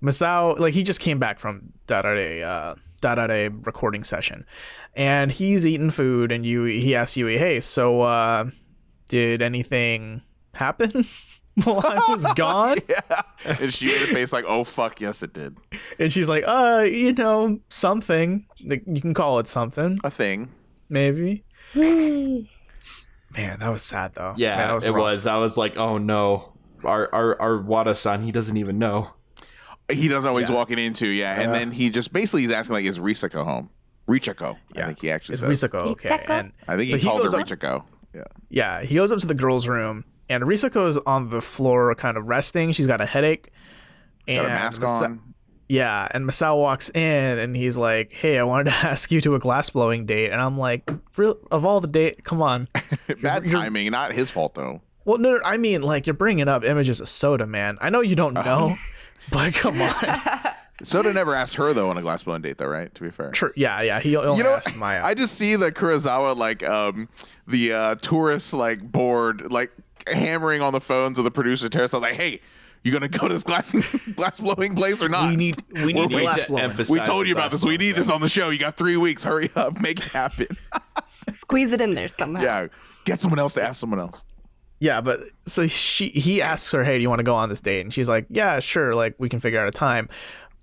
Masao, like, he just came back from Darare recording session, and he's eating food, and he asks Yui, hey, so did anything happen while I was gone? Yeah. And she made a face like, oh fuck, yes it did. And she's like, something. Like, you can call it something. A thing. Maybe. Man, that was sad though. Yeah, man, it was. I was like, oh no. Our Wada-san, he doesn't even know. He doesn't know what he's walking into, and then he just basically he's asking like, is Risako home? Richako. I think he actually says. Risako, okay. And I think he calls her Richako. Yeah, he goes up to the girls' room, and Risako's on the floor kind of resting. She's got a headache. Got a mask on. Yeah, and Masao walks in, and he's like, hey, I wanted to ask you to a glass-blowing date. And I'm like, of all the date, come on. Bad timing, not his fault, though. Well, no, I mean, like, you're bringing up images of soda, man. I know you don't know, but come on. Soda never asked her though on a glass blowing date, though, right? To be fair. True. Yeah. He only asked Maya. I just see the Kurosawa the tourist board hammering on the phones of the producer Terrace, like, hey. You gonna go to this glass blowing place or not? We need glass blowing. We told you about this. We need this on the show. You got 3 weeks. Hurry up, make it happen. Squeeze it in there somehow. Yeah, get someone else to ask someone else. Yeah, but so he asks her, hey, do you want to go on this date? And she's like, yeah, sure. Like, we can figure out a time.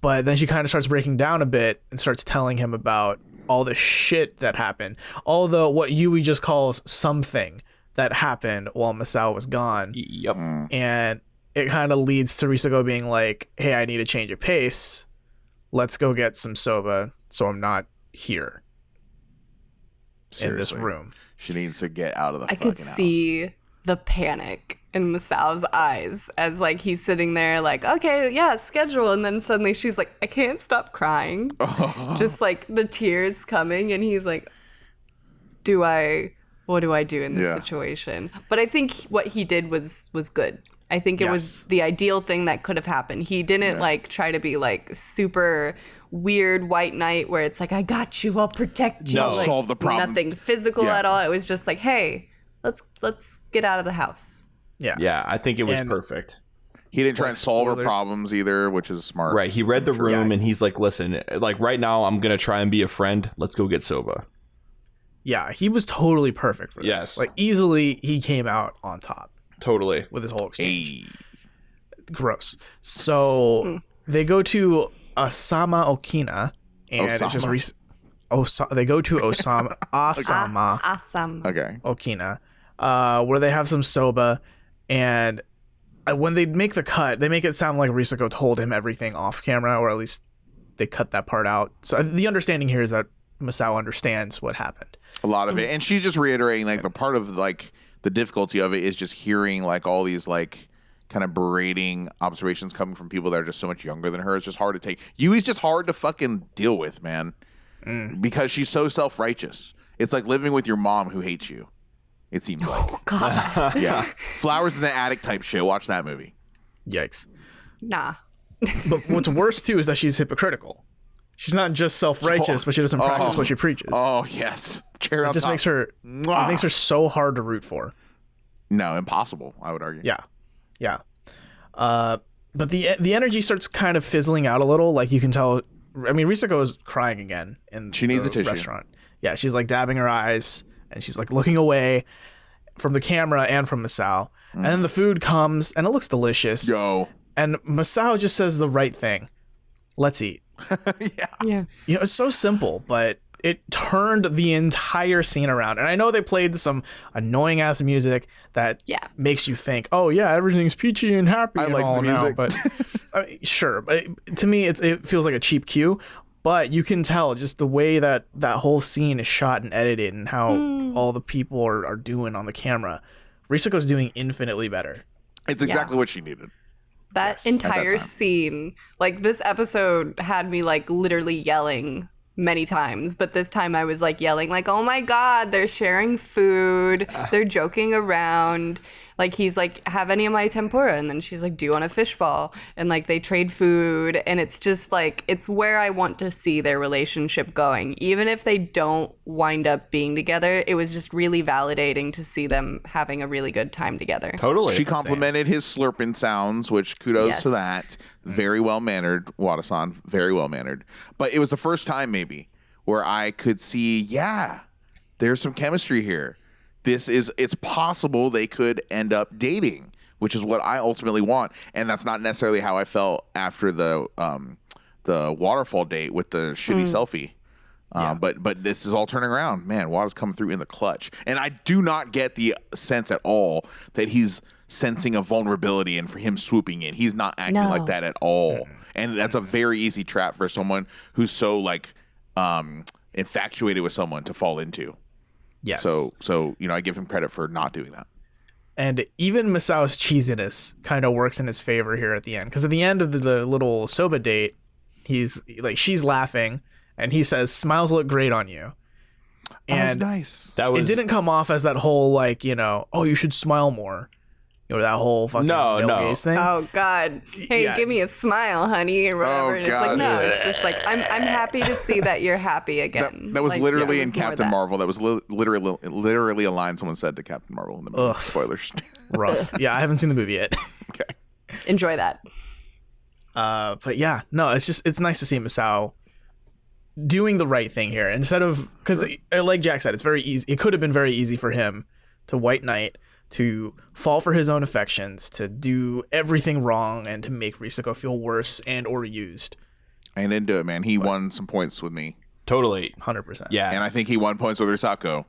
But then she kind of starts breaking down a bit and starts telling him about all the shit that happened. All the what Yui just calls something that happened while Masao was gone. Yep. And it kind of leads to Risako being like, hey, I need a change of pace. Let's go get some soba so I'm not here. Seriously. In this room. She needs to get out of the I fucking could house. see the panic in Masao's eyes as he's sitting there okay, yeah, schedule. And then suddenly she's like, I can't stop crying. Just the tears coming. And he's like, what do I do in this situation? But I think what he did was good. I think it was the ideal thing that could have happened. He didn't try to be super weird white knight where it's I got you, I'll protect you. No, solve the problem. Nothing physical at all. It was just hey, let's get out of the house. Yeah. Yeah, I think it was perfect. He didn't try and solve her problems either, which is smart. Right. He read the room and he's like, listen, right now I'm going to try and be a friend. Let's go get soba. Yeah, he was totally perfect for this. Yes. Easily he came out on top. Totally. With his whole exchange. Hey. Gross. So they go to Asama Okina, and it's just they go to Asama Awesome. Okina, where they have some soba, and when they make the cut, they make it sound like Risako told him everything off camera, or at least they cut that part out. So the understanding here is that Masao understands what happened. A lot of it, and she's just reiterating the part of the difficulty of it is just hearing all these kind of berating observations coming from people that are just so much younger than her. It's just hard to take. Yui's just hard to fucking deal with, man, because she's so self-righteous. It's like living with your mom who hates you. It seems like. Oh God. Yeah, Flowers in the Attic type shit. Watch that movie. Yikes. Nah. But what's worse too is that she's hypocritical. She's not just self-righteous, but she doesn't practice what she preaches. Oh yes, cherry on it just top. makes her. It makes her so hard to root for. No, impossible. I would argue. Yeah. But the energy starts kind of fizzling out a little. You can tell. I mean, Risako is crying again in she needs a tissue. Restaurant. Yeah, she's dabbing her eyes and she's looking away from the camera and from Masao. And then the food comes and it looks delicious. Yo. And Masao just says the right thing. Let's eat. Yeah. It's so simple, but it turned the entire scene around. And I know they played some annoying ass music that makes you think, oh yeah, everything's peachy and happy. I and like all the music. now, but sure. But to me, it feels like a cheap cue. But you can tell just the way that whole scene is shot and edited and how all the people are doing on the camera. Risako's doing infinitely better. It's exactly what she needed. That entire scene, this episode had me literally yelling many times, but this time I was yelling oh my God, they're sharing food, they're joking around. He's have any of my tempura, and then she's do you want a fish ball, and they trade food, and it's just it's where I want to see their relationship going. Even if they don't wind up being together, it was just really validating to see them having a really good time together. Totally. She complimented his slurping sounds, which kudos to that. Very well mannered, Wada-san. Very well mannered. But it was the first time maybe where I could see, there's some chemistry here. It's possible they could end up dating, which is what I ultimately want. And that's not necessarily how I felt after the waterfall date with the shitty selfie. But this is all turning around. Man, Wada's coming through in the clutch. And I do not get the sense at all that he's sensing a vulnerability and for him swooping in. He's not acting like that at all. And that's a very easy trap for someone who's so infatuated with someone to fall into. Yes. So I give him credit for not doing that. And even Masao's cheesiness kind of works in his favor here at the end. Because at the end of the little soba date, he's she's laughing and he says, "Smiles look great on you." And that was nice. It didn't come off as that whole oh, you should smile more. You know, that whole fucking male gaze thing. Oh God! Hey, give me a smile, honey, or whatever. And it's like, no, it's just like I'm happy to see that you're happy again. That was like, literally in Captain Marvel. That was literally a line someone said to Captain Marvel in the movie. Spoilers. Rough. Yeah, I haven't seen the movie yet. Okay. Enjoy that. But yeah, no, it's nice to see Masao doing the right thing here instead of, because like Jack said, it's very easy. It could have been very easy for him to white knight, to fall for his own affections, to do everything wrong, and to make Risako feel worse and or used. I didn't do it, man. He won some points with me. Totally. 100%. Yeah. And I think he won points with Risako.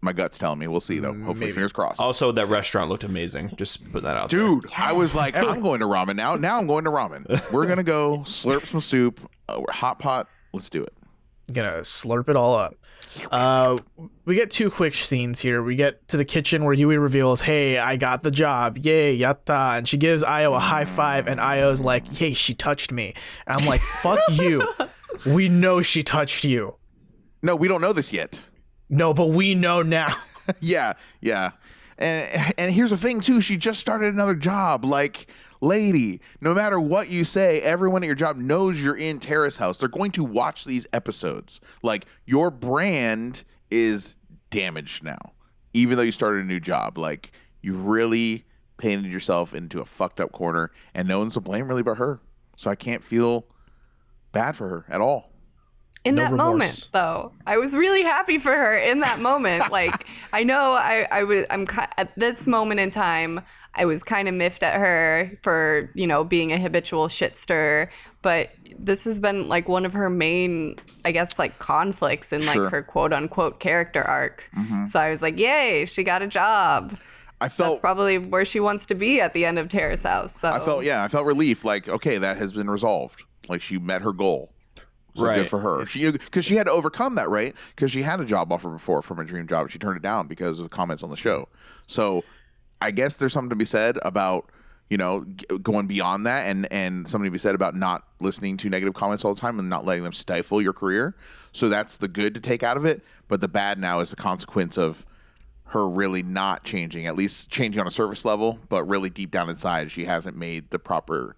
My gut's telling me. We'll see, though. Hopefully, fingers crossed. Also, that restaurant looked amazing. Just put that out there. Dude, yes. I was like, I'm going to ramen now. Now I'm going to ramen. We're going to go slurp some soup. Hot pot. Let's do it. Gonna slurp it all up. We get 2 quick scenes here. We get to the kitchen where Yui reveals, hey, I got the job. Yay, yatta. And she gives Io a high five, and Io's like, hey, she touched me. And I'm like, fuck you. We know she touched you. No, we don't know this yet. No, but we know now. Yeah. And here's the thing, too. She just started another job. Like, lady, no matter what you say, everyone at your job knows you're in Terrace House. They're going to watch these episodes. Like, your brand is damaged now, even though you started a new job. Like, you really painted yourself into a fucked up corner, and no one's to blame really but her. So I can't feel bad for her at all. In that moment, though, I was really happy for her in that moment. Like, I know I'm at this moment in time, I was kind of miffed at her for, you know, being a habitual shitster, but this has been like one of her main, I guess, like conflicts in like her quote unquote character arc. Mm-hmm. So I was like, yay, she got a job. That's probably where she wants to be at the end of Terrace House. So I felt relief. Like, okay, that has been resolved. Like, she met her goal. So good for her. Because she had to overcome that, right? Because she had a job offer before from a dream job, and she turned it down because of comments on the show. So I guess there's something to be said about, you know, going beyond that, and something to be said about not listening to negative comments all the time and not letting them stifle your career. So that's the good to take out of it. But the bad now is the consequence of her really not changing, at least changing on a surface level, but really deep down inside, she hasn't made the proper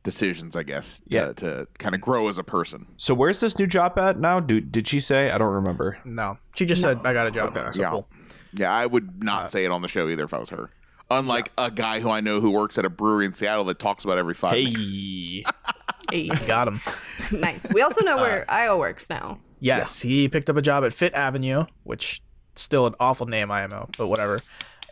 decisions, I guess, to kind of grow as a person. So where's this new job at now? Did she say? I don't remember. No. She just said, I got a job. Okay. So cool. Yeah, I would not say it on the show either if I was her. Unlike a guy who I know who works at a brewery in Seattle that talks about every 5 minutes. Hey. Got him. Nice. We also know where Io works now. Yes, he picked up a job at Fit Avenue, which still an awful name, IMO, but whatever.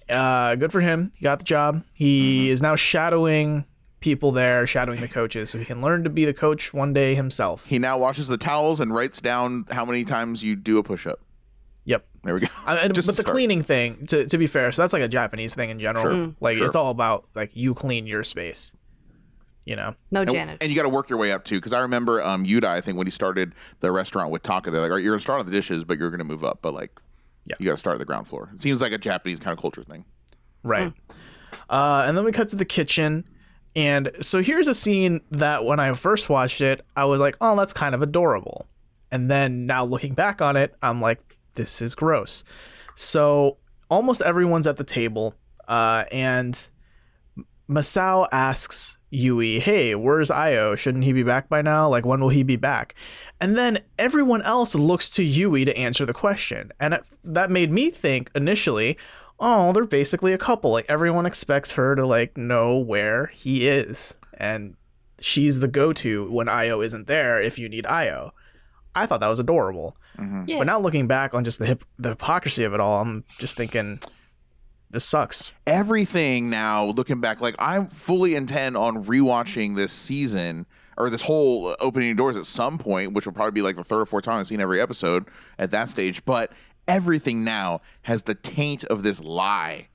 Good for him. He got the job. He is now shadowing people there, shadowing the coaches, so he can learn to be the coach one day himself. He now washes the towels and writes down how many times you do a push-up. Yep. There we go. But the cleaning thing, to be fair, so that's like a Japanese thing in general. It's all about like you clean your space. You know, no janitor. And you got to work your way up too, because I remember Yuta, I think when he started the restaurant with Taka, they're like, all right, you're gonna start on the dishes, but you're gonna move up, but like, you got to start at the ground floor. It seems like a Japanese kind of culture thing, right? And then we cut to the kitchen. And so here's a scene that when I first watched it, I was like, oh, that's kind of adorable. And then now looking back on it, I'm like, this is gross. So almost everyone's at the table. And Masao asks Yui, hey, where's Io? Shouldn't he be back by now? Like, when will he be back? And then everyone else looks to Yui to answer the question. And that made me think initially, oh, they're basically a couple. Like, everyone expects her to like know where he is, and she's the go-to when Io isn't there if you need Io. I thought that was adorable. Mm-hmm. Yeah. But now looking back on just the hypocrisy of it all, I'm just thinking, this sucks. Everything now, looking back, like I fully intend on rewatching this season or this whole opening doors at some point, which will probably be like the 3rd or 4th time I've seen every episode at that stage. But everything now has the taint of this lie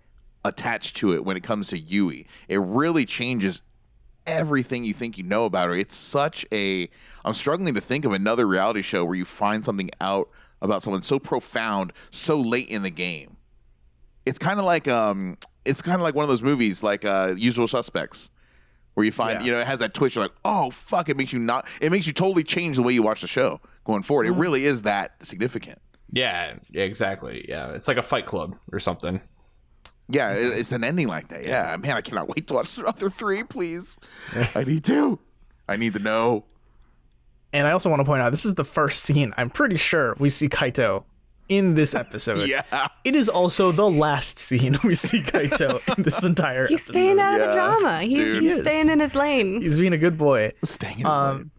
attached to it when it comes to Yui. It really changes everything you think you know about her. It's such a... I'm struggling to think of another reality show where you find something out about someone so profound so late in the game. It's kind of like one of those movies like Usual Suspects, where you find, it has that twist. You're like, oh, fuck, it makes you totally change the way you watch the show going forward. It really is that significant. Yeah, exactly. Yeah, it's like a Fight Club or something. Yeah, it's an ending like that. Yeah, man, I cannot wait to watch the other 3, please. I need to know. And I also want to point out, this is the first scene, I'm pretty sure, we see Kaito in this episode. Yeah. It is also the last scene we see Kaito in this entire He's episode. staying out of the drama. He's staying in his lane. He's being a good boy. Staying in his lane.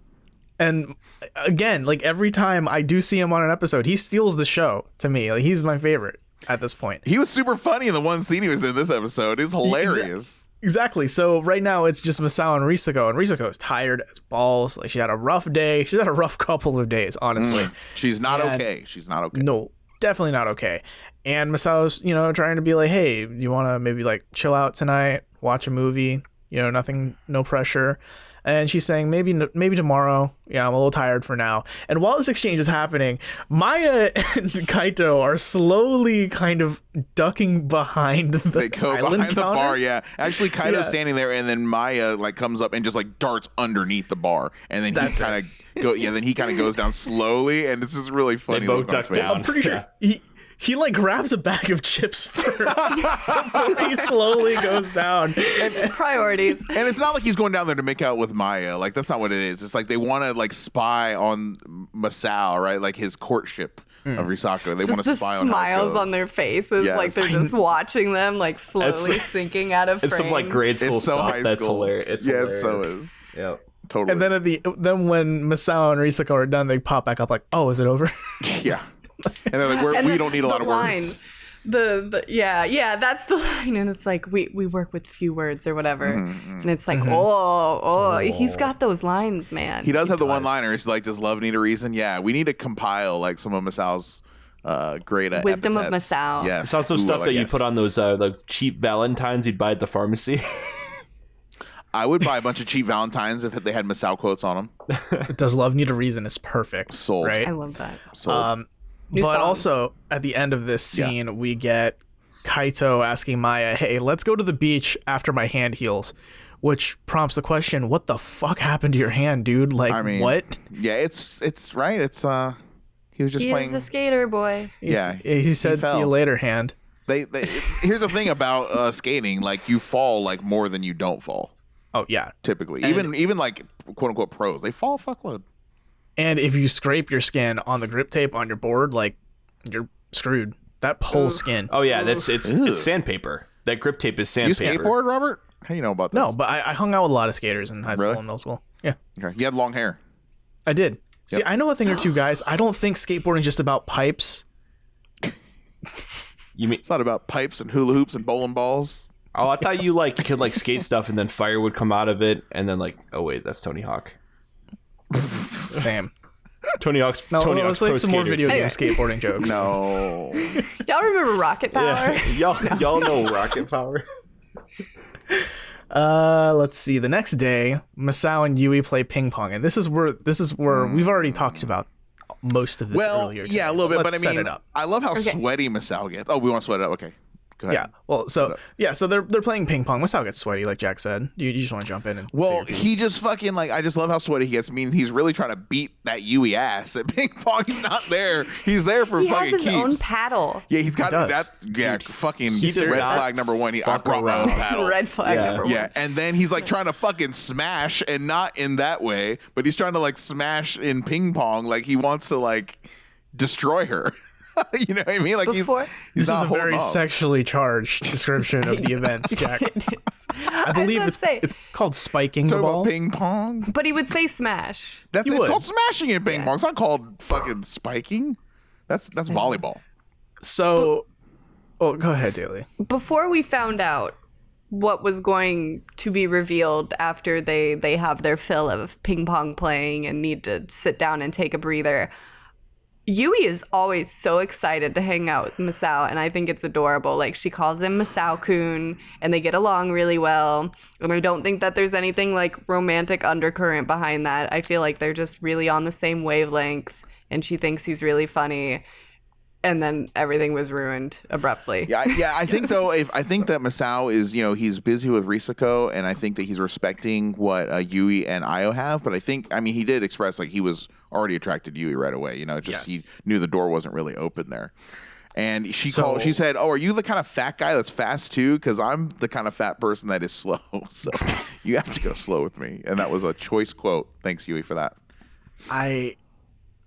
And again, like every time I do see him on an episode, he steals the show to me. Like he's my favorite at this point. He was super funny in the one scene he was in this episode. It's hilarious. Exactly. So right now it's just Masao and Risako is tired as balls. Like she had a rough day. She's had a rough couple of days, honestly. She's not okay. She's not okay. No, definitely not okay. And Masao's, trying to be like, hey, you want to maybe like chill out tonight, watch a movie, nothing, no pressure. And she's saying maybe tomorrow. Yeah, I'm a little tired for now. And while this exchange is happening, Maya and Kaito are slowly kind of ducking behind the They go island behind the counter. bar, yeah. Actually, Kaito's standing there, and then Maya like comes up and just like darts underneath the bar, and then he kind of goes down slowly, and it's just really funny. They both duck down. I'm pretty sure he like grabs a bag of chips first before he slowly goes down. Priorities. And it's not like he's going down there to make out with Maya. Like that's not what it is. It's like they want to like spy on Masao, right? Like his courtship of Risako. They want to spy on how it smiles goes. on their faces, Yes. like they're just watching them, like slowly sinking out of frame. It's some like grade school It's so stuff. high That's school. hilarious. It's Yeah, hilarious. it so is. Yep. Totally. And then when Masao and Risako are done, they pop back up like, oh, is it over? Yeah. And they're like, we don't need a lot of line, words. That's the line, and it's like we work with few words or whatever, and it's like he's got those lines, man. He does have the one-liners, like, does love need a reason? Yeah, we need to compile like some of Masao's great Wisdom of epithets. Masao. Yes. It's also Ooh, stuff I that like you this. put on those like cheap Valentines you'd buy at the pharmacy. I would buy a bunch of cheap Valentines if they had Masao quotes on them. Does love need a reason is perfect. Sold. Right? I love that. Sold. New But song. also at the end of this scene, we get Kaito asking Maya, hey, let's go to the beach after my hand heals, which prompts the question, what the fuck happened to your hand, dude? Like, I mean, what? Yeah, it's right. It's he was just He playing. is a skater boy. Yeah, He said, see you fell. later, hand. They here's the thing about skating, like you fall like more than you don't fall. Oh, yeah. Typically, even like quote unquote pros, they fall a fuckload. And if you scrape your skin on the grip tape on your board, like, you're screwed. That pulls skin. Oh yeah, it's sandpaper. That grip tape is Do you sandpaper. skateboard, Robert? How do you know about this? No, but I hung out with a lot of skaters in high school Really? and middle school. Yeah, Okay. You had long hair. I did. See, I know a thing or two, guys. I don't think skateboarding is just about pipes. You mean? It's not about pipes and hula hoops and bowling balls. Oh, I thought you could like skate stuff and then fire would come out of it, and then like, oh wait, that's Tony Hawk. Same. Tony Hawk's. No, Tony let's Hawk's like some more pro video game Anyway. skateboarding jokes. No. Y'all remember Rocket Power? Yeah. Y'all know Rocket Power. Let's see. The next day, Masao and Yui play ping pong, and this is where we've already talked about most of this Well, earlier. yeah, a today, little bit, but I let's set mean, it up. I love how sweaty Masao gets. Oh, we want to sweat it up. Okay. Go ahead. Yeah. Well, so they're playing ping pong. Masao gets sweaty, like Jack said. You just want to jump in and say Well, your piece. he just fucking like, I just love how sweaty he gets. I mean, he's really trying to beat that Yui ass at ping pong. He's not there. He's there for He has fucking his keeps. own paddle. Yeah, he's got does. that. Yeah, fucking does red not flag number one. I fuck brought my own around. paddle. Red flag Yeah. number one. Yeah, and then he's like trying to fucking smash, and not in that way, but he's trying to like smash in ping pong, like he wants to like destroy her. You know what I mean? Like Before- he's This is not a holding very up. sexually charged description of the events, Jack. It is. I believe was about to say, it's called spiking the Talking ball. about ping pong. but he would say smash. That's You it's would. called smashing in ping pong. It's not called fucking spiking. That's volleyball. So, oh, go ahead, Daly. Before we found out what was going to be revealed after they have their fill of ping pong playing and need to sit down and take a breather, Yui is always so excited to hang out with Masao, and I think it's adorable. Like, she calls him Masao-kun, and they get along really well. And I don't think that there's anything like romantic undercurrent behind that. I feel like they're just really on the same wavelength, and she thinks he's really funny. And then everything was ruined abruptly. Yeah, I think though. I think that Masao is, he's busy with Risako, and I think that he's respecting what Yui and Io have. But I think, he did express like he was already attracted to Yui right away. Just he knew the door wasn't really open there. And she said, "Oh, are you the kind of fat guy that's fast too? Because I'm the kind of fat person that is slow. So you have to go slow with me." And that was a choice quote. Thanks, Yui, for that.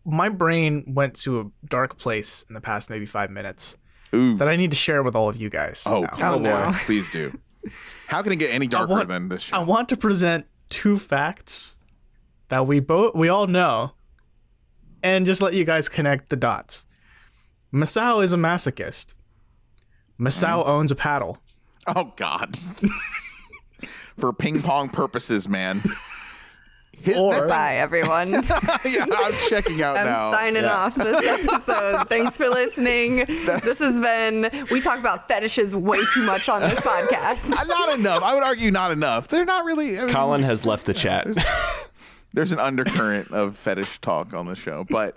My brain went to a dark place in the past maybe 5 minutes Ooh. that I need to share with all of you guys. Oh, now. no. Please do. How can it get any darker than this show? I want to present 2 facts that we all know, and just let you guys connect the dots. Masao is a masochist. Masao owns a paddle. Oh, God. For ping pong purposes, man. Bye, everyone. Yeah, I'm checking out now. I'm signing off this episode. Thanks for listening. This has been, we talk about fetishes way too much on this podcast. Not enough. I would argue not enough. They're not really. I mean, Colin has left the chat. There's an undercurrent of fetish talk on the show, but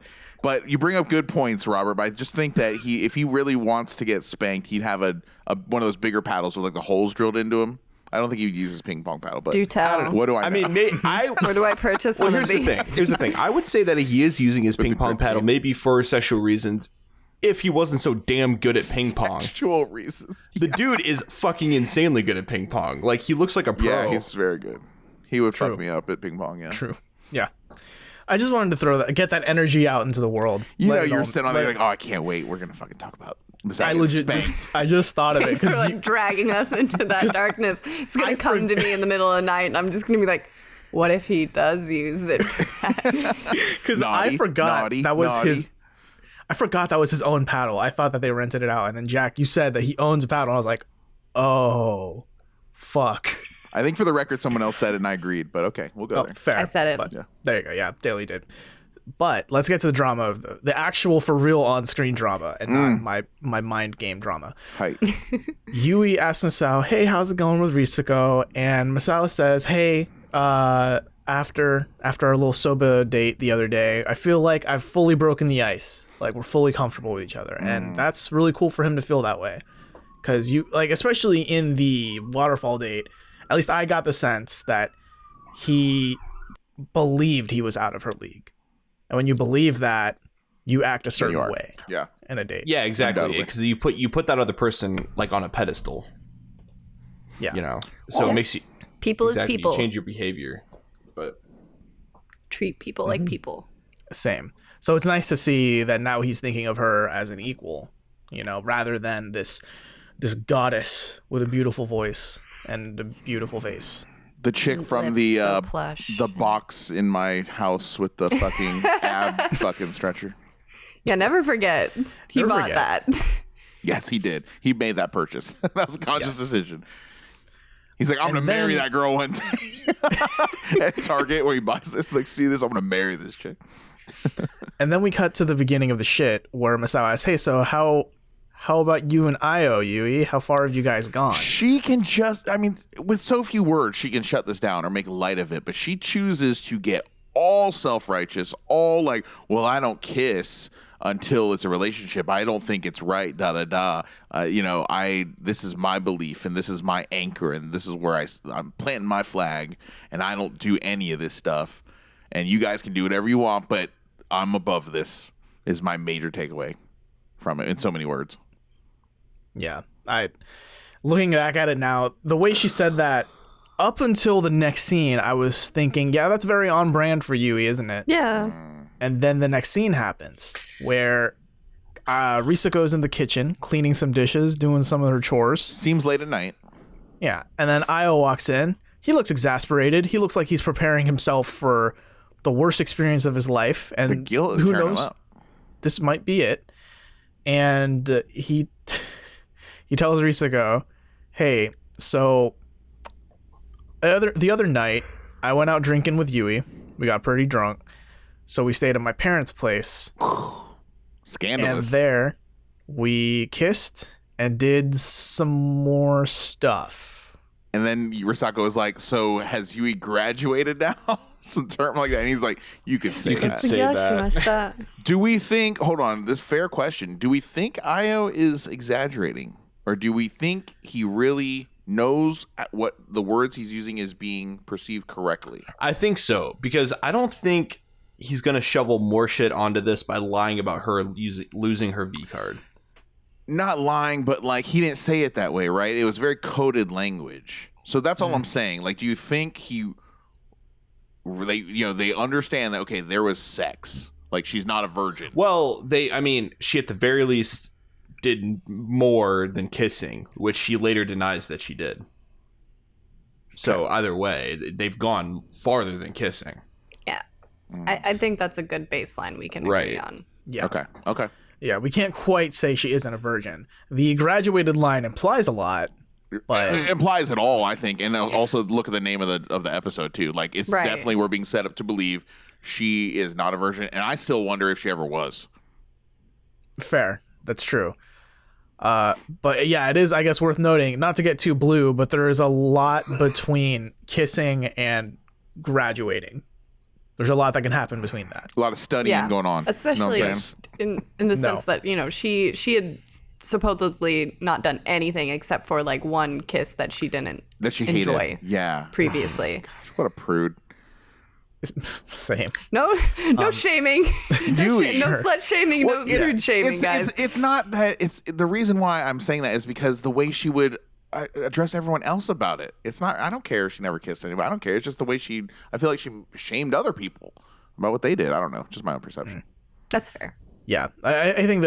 you bring up good points, Robert. But I just think that if he really wants to get spanked, he'd have one of those bigger paddles with like the holes drilled into him. I don't think he would use his ping pong paddle, but do tell. What do I know? I mean, Where do I purchase well, one of these? Here's the thing. I would say that he is using his ping pong paddle maybe for sexual reasons. If he wasn't so damn good at ping pong. Sexual reasons. The dude is fucking insanely good at ping pong. Like, he looks like a pro. Yeah, he's very good. He would fuck me up at ping pong, yeah. True. Yeah. I just wanted to get that energy out into the world. You're sitting on there like, oh, I can't wait. We're going to fucking talk about I just thought of it. Thanks for like dragging us into that darkness. It's going to come to me in the middle of the night and I'm just going to be like, what if he does use it for that? Because I forgot that was his own paddle. I thought that they rented it out. And then Jack, you said that he owns a paddle. And I was like, oh, fuck. I think for the record, someone else said it and I agreed, but okay, we'll go there. Fair. I said it. But there you go. Yeah, Daly did. But let's get to the drama of the actual for real on-screen drama and not my mind game drama. Hi. Yui asks Masao, hey, how's it going with Risako? And Masao says, hey, after our little soba date the other day, I feel like I've fully broken the ice. Like, we're fully comfortable with each other. And that's really cool for him to feel that way. Because especially in the waterfall date, at least I got the sense that he believed he was out of her league. And when you believe that, you act a certain way. Yeah. In a date. Yeah, exactly. Because you put that other person like on a pedestal. Yeah. You know, so it makes you people is people. You change your behavior, but treat people like people. Same. So it's nice to see that now he's thinking of her as an equal, rather than this goddess with a beautiful voice and a beautiful face. The chick from the box in my house with the fucking ab fucking stretcher. Yeah, never forget. He bought that. Yes, he did. He made that purchase. That was a conscious decision. He's like, I'm going to marry that girl one day. At Target where he buys this. Like, see this? I'm going to marry this chick. And then we cut to the beginning of the shit where Masao asks, hey, so how about you and Io, Yui? How far have you guys gone? She can with so few words, she can shut this down or make light of it. But she chooses to get all self-righteous, all like, well, I don't kiss until it's a relationship. I don't think it's right, this is my belief and this is my anchor and this is where I'm planting my flag and I don't do any of this stuff. And you guys can do whatever you want, but I'm above this is my major takeaway from it in so many words. Yeah, looking back at it now, the way she said that, up until the next scene, I was thinking, yeah, that's very on brand for Yui, isn't it? Yeah. And then the next scene happens where Risako's in the kitchen cleaning some dishes, doing some of her chores. Seems late at night. Yeah, and then Io walks in. He looks exasperated. He looks like he's preparing himself for the worst experience of his life. And the guilt is who tearing knows? him up. This might be it. And he tells Risako, hey, so the other night, I went out drinking with Yui. We got pretty drunk. So we stayed at my parents' place. Scandalous. And there, we kissed and did some more stuff. And then Risako was like, so has Yui graduated now? Some term like that. And he's like, you could say that. Do we think, hold on, this fair question. Do we think Io is exaggerating? Or do we think he really knows what the words he's using is being perceived correctly? I think so, because I don't think he's going to shovel more shit onto this by lying about her losing her V card. not lying, but like he didn't say it that way, right? It was very coded language. So that's all I'm saying. Like, do you think they understand that, okay, there was sex. Like, she's not a virgin. Well, she at the very least did more than kissing, which she later denies that she did. So either way, they've gone farther than kissing. Yeah. I think that's a good baseline we can agree on. Yeah. Okay. Yeah, we can't quite say she isn't a virgin. The graduated line implies a lot, but it implies it all, I think. And also look at the name of the episode too. Like, it's definitely, we're being set up to believe she is not a virgin, and I still wonder if she ever was. Fair. That's true. But yeah, it is, I guess, worth noting, not to get too blue, but there is a lot between kissing and graduating. There's a lot that can happen between that. A lot of studying going on. Especially in the sense that, she had supposedly not done anything except for like one kiss that she didn't enjoy previously. Gosh, what a prude. Same. No shaming. No slut shaming, no prude shaming, guys. It's not that. It's the reason why I'm saying that is because the way she would address everyone else about it. It's not. I don't care if she never kissed anybody. I don't care. It's just the way I feel like she shamed other people about what they did. I don't know. Just my own perception. That's fair. Yeah, I think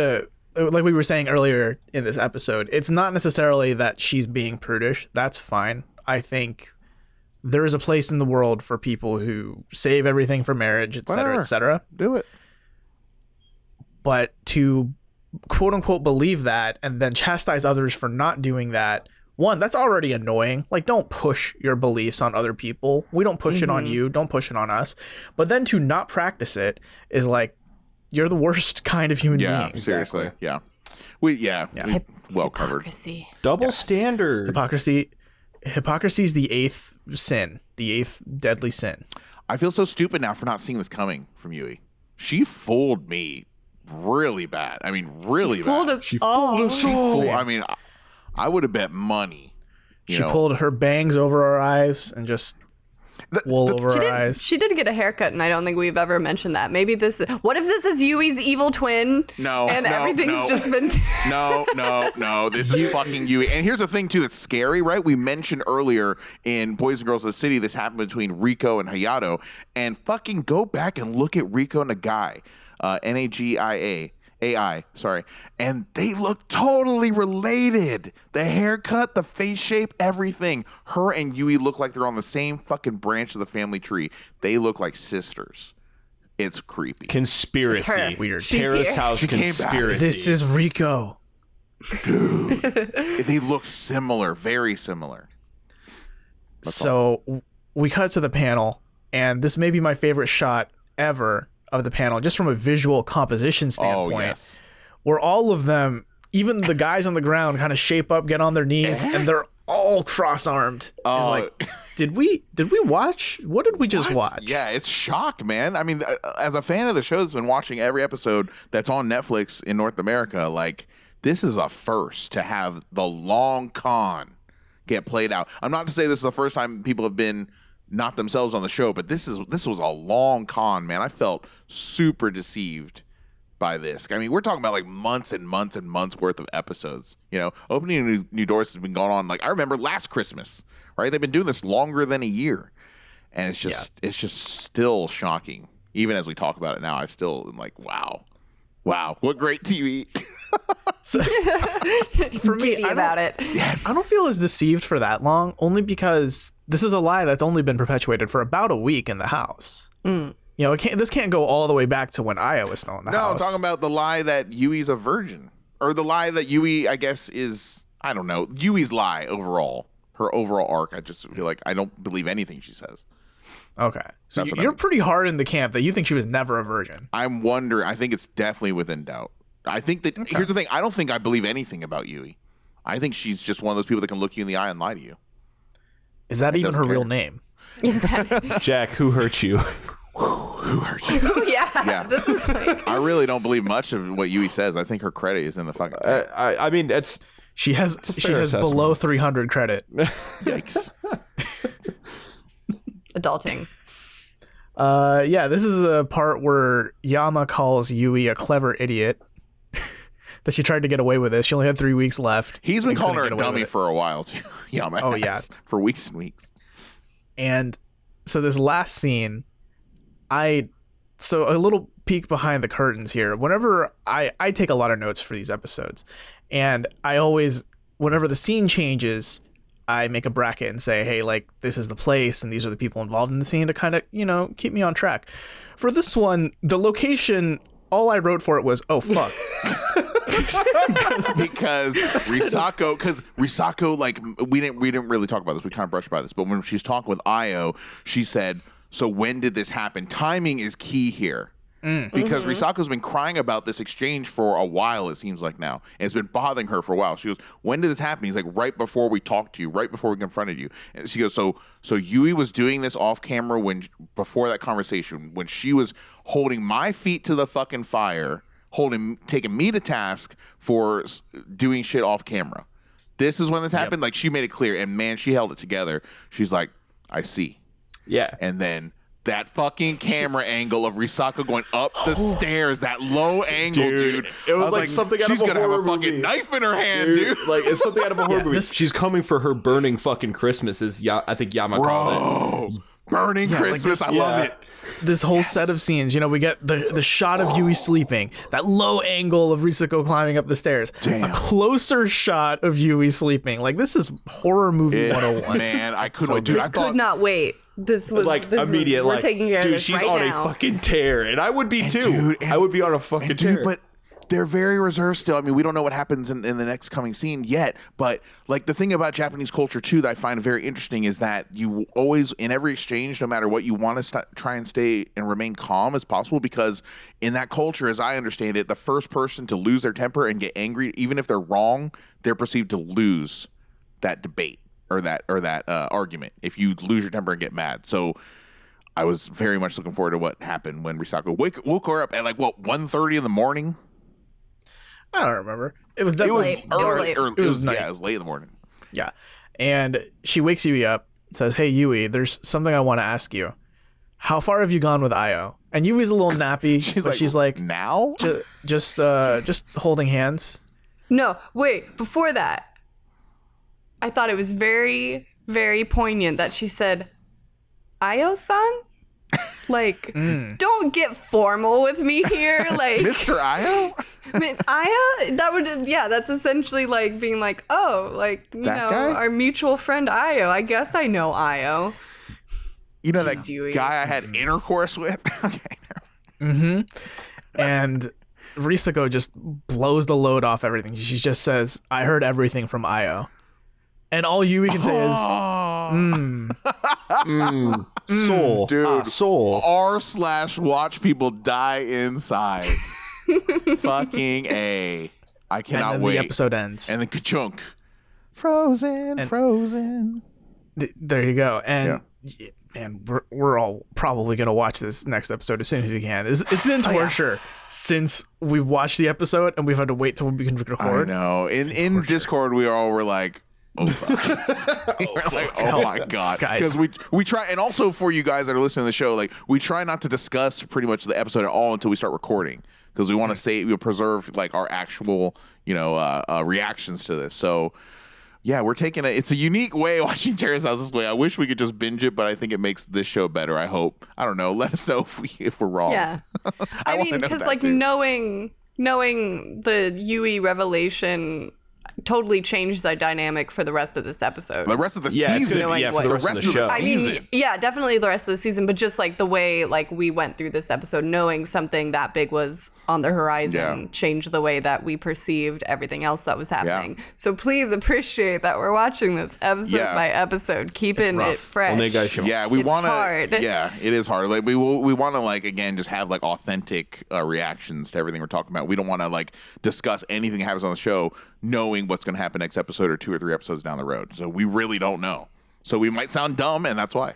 like we were saying earlier in this episode, it's not necessarily that she's being prudish. That's fine. I think there is a place in the world for people who save everything for marriage, et cetera, et cetera. Do it. But to quote unquote believe that and then chastise others for not doing that, one, that's already annoying. Like, don't push your beliefs on other people. We don't push it on you. Don't push it on us. But then to not practice it is like, you're the worst kind of human being. Yeah, seriously. Yeah. We well covered. Double standard. Hypocrisy is the eighth sin, the eighth deadly sin. I feel so stupid now for not seeing this coming from Yui. She fooled me really bad. I mean, really bad. She fooled us all. I mean, I would have bet money. She pulled her bangs over her eyes and just wool over her eyes. She did get a haircut, and I don't think we've ever mentioned that. Maybe what if this is Yui's evil twin? No, everything's just been. No. This is fucking Yui. And here's the thing too that's scary, right? We mentioned earlier in Boys and Girls of the City, this happened between Riko and Hayato, and fucking go back and look at Riko and Nagai, Nagai. Sorry, and they look totally related. The haircut, the face shape, everything. Her and Yui look like they're on the same fucking branch of the family tree. They look like sisters. It's creepy. Conspiracy. Weird. Terrace House conspiracy. This is Riko. Dude, they look similar, very similar. So we cut to the panel, and this may be my favorite shot ever of the panel, just from a visual composition standpoint, where all of them, even the guys on the ground, kind of shape up, get on their knees, and they're all cross-armed. It's like, did we watch? What did we just watch? Yeah, it's shock, man. I mean, as a fan of the show that's been watching every episode that's on Netflix in North America, like, this is a first to have the long con get played out. I'm not to say this is the first time people have been not themselves on the show, but this was a long con, man. I felt super deceived by this. I mean, we're talking about like months and months and months worth of episodes. Opening new doors has been going on. Like, I remember last Christmas, right? They've been doing this longer than a year, and it's just still shocking. Even as we talk about it now, I still am like, wow, what great TV. So, for me, Yes. I don't feel as deceived for that long, only because this is a lie that's only been perpetuated for about a week in the house. This can't go all the way back to when Aya was still in the house. No, I'm talking about the lie that Yui's a virgin, or the lie that Yui, I guess, is, I don't know, Yui's lie overall, her overall arc. I just feel like I don't believe anything she says. Okay, so you're pretty hard in the camp that you think she was never a virgin. I'm wondering. I think it's definitely within doubt. I think that here's the thing. I don't think I believe anything about Yui. I think she's just one of those people that can look you in the eye and lie to you. Is that even her real name? Jack, who hurt you? Who hurt you? Yeah. This is like, I really don't believe much of what Yui says. I think her credit is in the fucking. I mean, she has below 300 credit. Yikes. adulting. This is a part where Yama calls Yui a clever idiot. that she tried to get away with this. She only had 3 weeks left. He's been calling her a dummy for a while too. Oh yeah, for weeks and weeks. And so this last scene, so a little peek behind the curtains here. Whenever I take a lot of notes for these episodes, and I always, whenever the scene changes, I make a bracket and say, hey, like, this is the place and these are the people involved in the scene to kind of, keep me on track. For this one, the location, all I wrote for it was, oh, fuck. because Risako, like, we didn't really talk about this. We kind of brushed by this. But when she's talking with Io, she said, so when did this happen? Timing is key here. Because Risako's been crying about this exchange for a while, it seems like now. And it's been bothering her for a while. She goes, when did this happen? He's like, right before we talked to you, right before we confronted you. And she goes, so Yui was doing this off camera before that conversation, when she was holding my feet to the fucking fire, taking me to task for doing shit off camera. This is when this happened. Like, she made it clear, and man, she held it together. She's like, I see. Yeah. And then that fucking camera angle of Risako going up the stairs, that low angle, dude. It was like something out of a horror movie. She's gonna have a fucking knife in her hand, dude. Like, it's something out of a horror movie. She's coming for her burning fucking Christmas, I think Yama called it. Burning Christmas. Like I love it. This whole set of scenes, we get the shot of Yui sleeping, that low angle of Risako climbing up the stairs, a closer shot of Yui sleeping. Like, this is horror movie 101. Man, I couldn't wait, dude. I could not wait. This was like this immediate. We're like, taking care dude, of this she's right on now. a fucking tear, and I would be too. I would be on a fucking tear. But they're very reserved still. I mean, we don't know what happens in the next coming scene yet. But like, the thing about Japanese culture too that I find very interesting is that you always, in every exchange, no matter what, you want to try and stay and remain calm as possible, because in that culture, as I understand it, the first person to lose their temper and get angry, even if they're wrong, they're perceived to lose that debate or that argument if you lose your temper and get mad. So I was very much looking forward to what happened when Risako woke her up at 1:30 in the morning. I don't remember. It was definitely early. It was night. Yeah, it was late in the morning. Yeah. And she wakes Yui up, says, hey, Yui, there's something I want to ask you. How far have you gone with Io? And Yui's a little nappy. she's like, now? Just holding hands. No, wait, before that, I thought it was very, very poignant that she said, Io-san? Like, don't get formal with me here. Like, Mr. Io? Io? That's essentially like being like, oh, like, guy? Our mutual friend Io. I guess I know Io. You know that guy I had intercourse with? Okay. And Risako just blows the load off everything. She just says, I heard everything from Io. And all Yui can say is, soul. Dude, soul. r/watch people die inside. Fucking A. I cannot wait. The episode ends. And then ka-chunk. Frozen. There you go. And we're all probably going to watch this next episode as soon as we can. It's been torture since we watched the episode, and we've had to wait till we can record. I know. In Discord, we all were like, oh, fuck. Oh my God. Because we try, and also for you guys that are listening to the show, like, we try not to discuss pretty much the episode at all until we start recording, because we want to we'll preserve like our actual, reactions to this. So yeah, we're taking it's a unique way of watching Terrace House this way. I wish we could just binge it, but I think it makes this show better. I hope. I don't know. Let us know if we're wrong. Yeah. I mean, because like knowing the Yui revelation totally changed the dynamic for the rest of this episode. The rest of the season. For the rest of the show. I mean, yeah, definitely the rest of the season, but just like the way like we went through this episode, knowing something that big was on the horizon changed the way that we perceived everything else that was happening. Yeah. So please appreciate that we're watching this episode by episode, keeping it fresh. Yeah, we want to. Yeah, it is hard. Like we want to like again just have like authentic reactions to everything we're talking about. We don't want to like discuss anything that happens on the show knowing what's going to happen next episode or 2 or 3 episodes down the road. So we really don't know. So we might sound dumb, and that's why.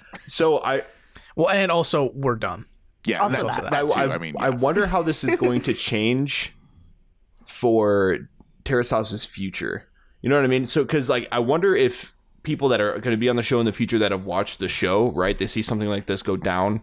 And also we're dumb. Yeah, also that too. I wonder how this is going to change for Terrace House's future. You know what I mean? So, because like I wonder if people that are going to be on the show in the future that have watched the show, right? They see something like this go down.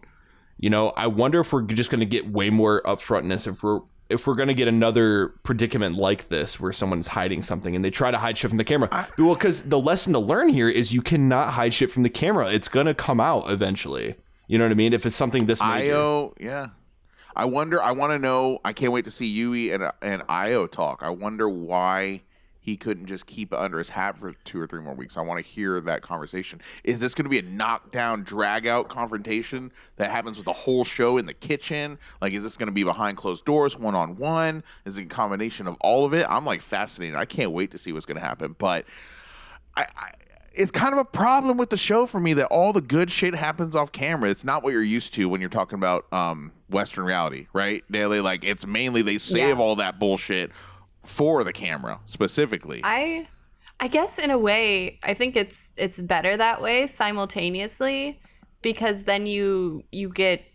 I wonder if we're just going to get way more upfrontness, if we're gonna get another predicament like this where someone's hiding something and they try to hide shit from the camera. Well, because the lesson to learn here is you cannot hide shit from the camera. It's gonna come out eventually. You know what I mean? If it's something this major. Yeah. I want to know. I can't wait to see Yui and Io talk. I wonder why he couldn't just keep it under his hat for 2 or 3 more weeks. I want to hear that conversation. Is this going to be a knockdown, drag-out confrontation that happens with the whole show in the kitchen? Like, is this going to be behind closed doors, one-on-one? Is it a combination of all of it? I'm, like, fascinated. I can't wait to see what's going to happen. But it's kind of a problem with the show for me that all the good shit happens off camera. It's not what you're used to when you're talking about Western reality, right? Like, it's mainly they save all that bullshit for the camera specifically. I guess in a way, I think it's better that way simultaneously, because then you get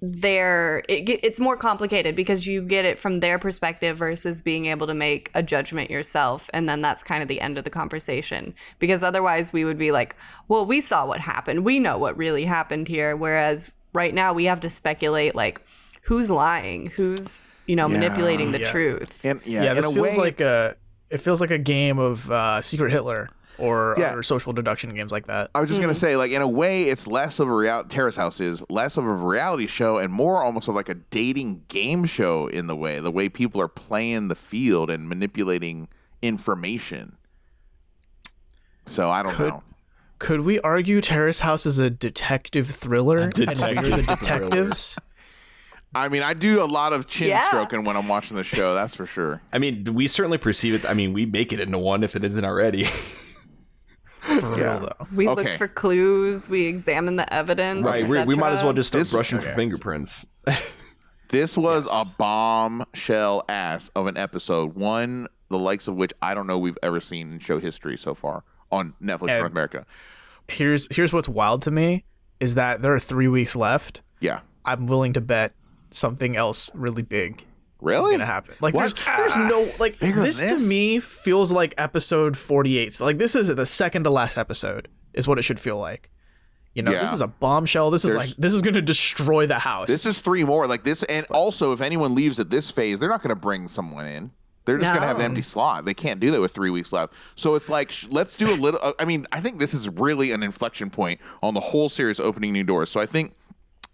it's more complicated because you get it from their perspective versus being able to make a judgment yourself, and then that's kind of the end of the conversation, because otherwise we would be like, well, we saw what happened, we know what really happened here, whereas right now we have to speculate like who's lying, who's manipulating the truth. And this feels like it feels like a game of Secret Hitler or other social deduction games like that. I was just gonna say, like, in a way, it's less of a Terrace House is less of a reality show and more almost of like a dating game show in the way people are playing the field and manipulating information. So I don't know. Could we argue Terrace House is a detective thriller? And you're the detectives. I mean, I do a lot of chin stroking when I'm watching the show. That's for sure. I mean, we certainly perceive it. I mean, we make it into one if it isn't already. For real, though. We look for clues. We examine the evidence. Right. We might as well just start brushing for fingerprints. This was a bombshell ass of an episode. One, the likes of which I don't know we've ever seen in show history so far on Netflix North America. Here's what's wild to me is that there are 3 weeks left. Yeah. I'm willing to bet something else really big is gonna happen. Like there's no like this to me feels like episode 48. So, like this is the second to last episode is what it should feel like. This is a bombshell. This is gonna destroy the house. This is 3 more like this, and also if anyone leaves at this phase, they're not gonna bring someone in. They're just gonna have an empty slot. They can't do that with 3 weeks left. So it's like let's do a little. I mean, I think this is really an inflection point on the whole series opening new doors. So I think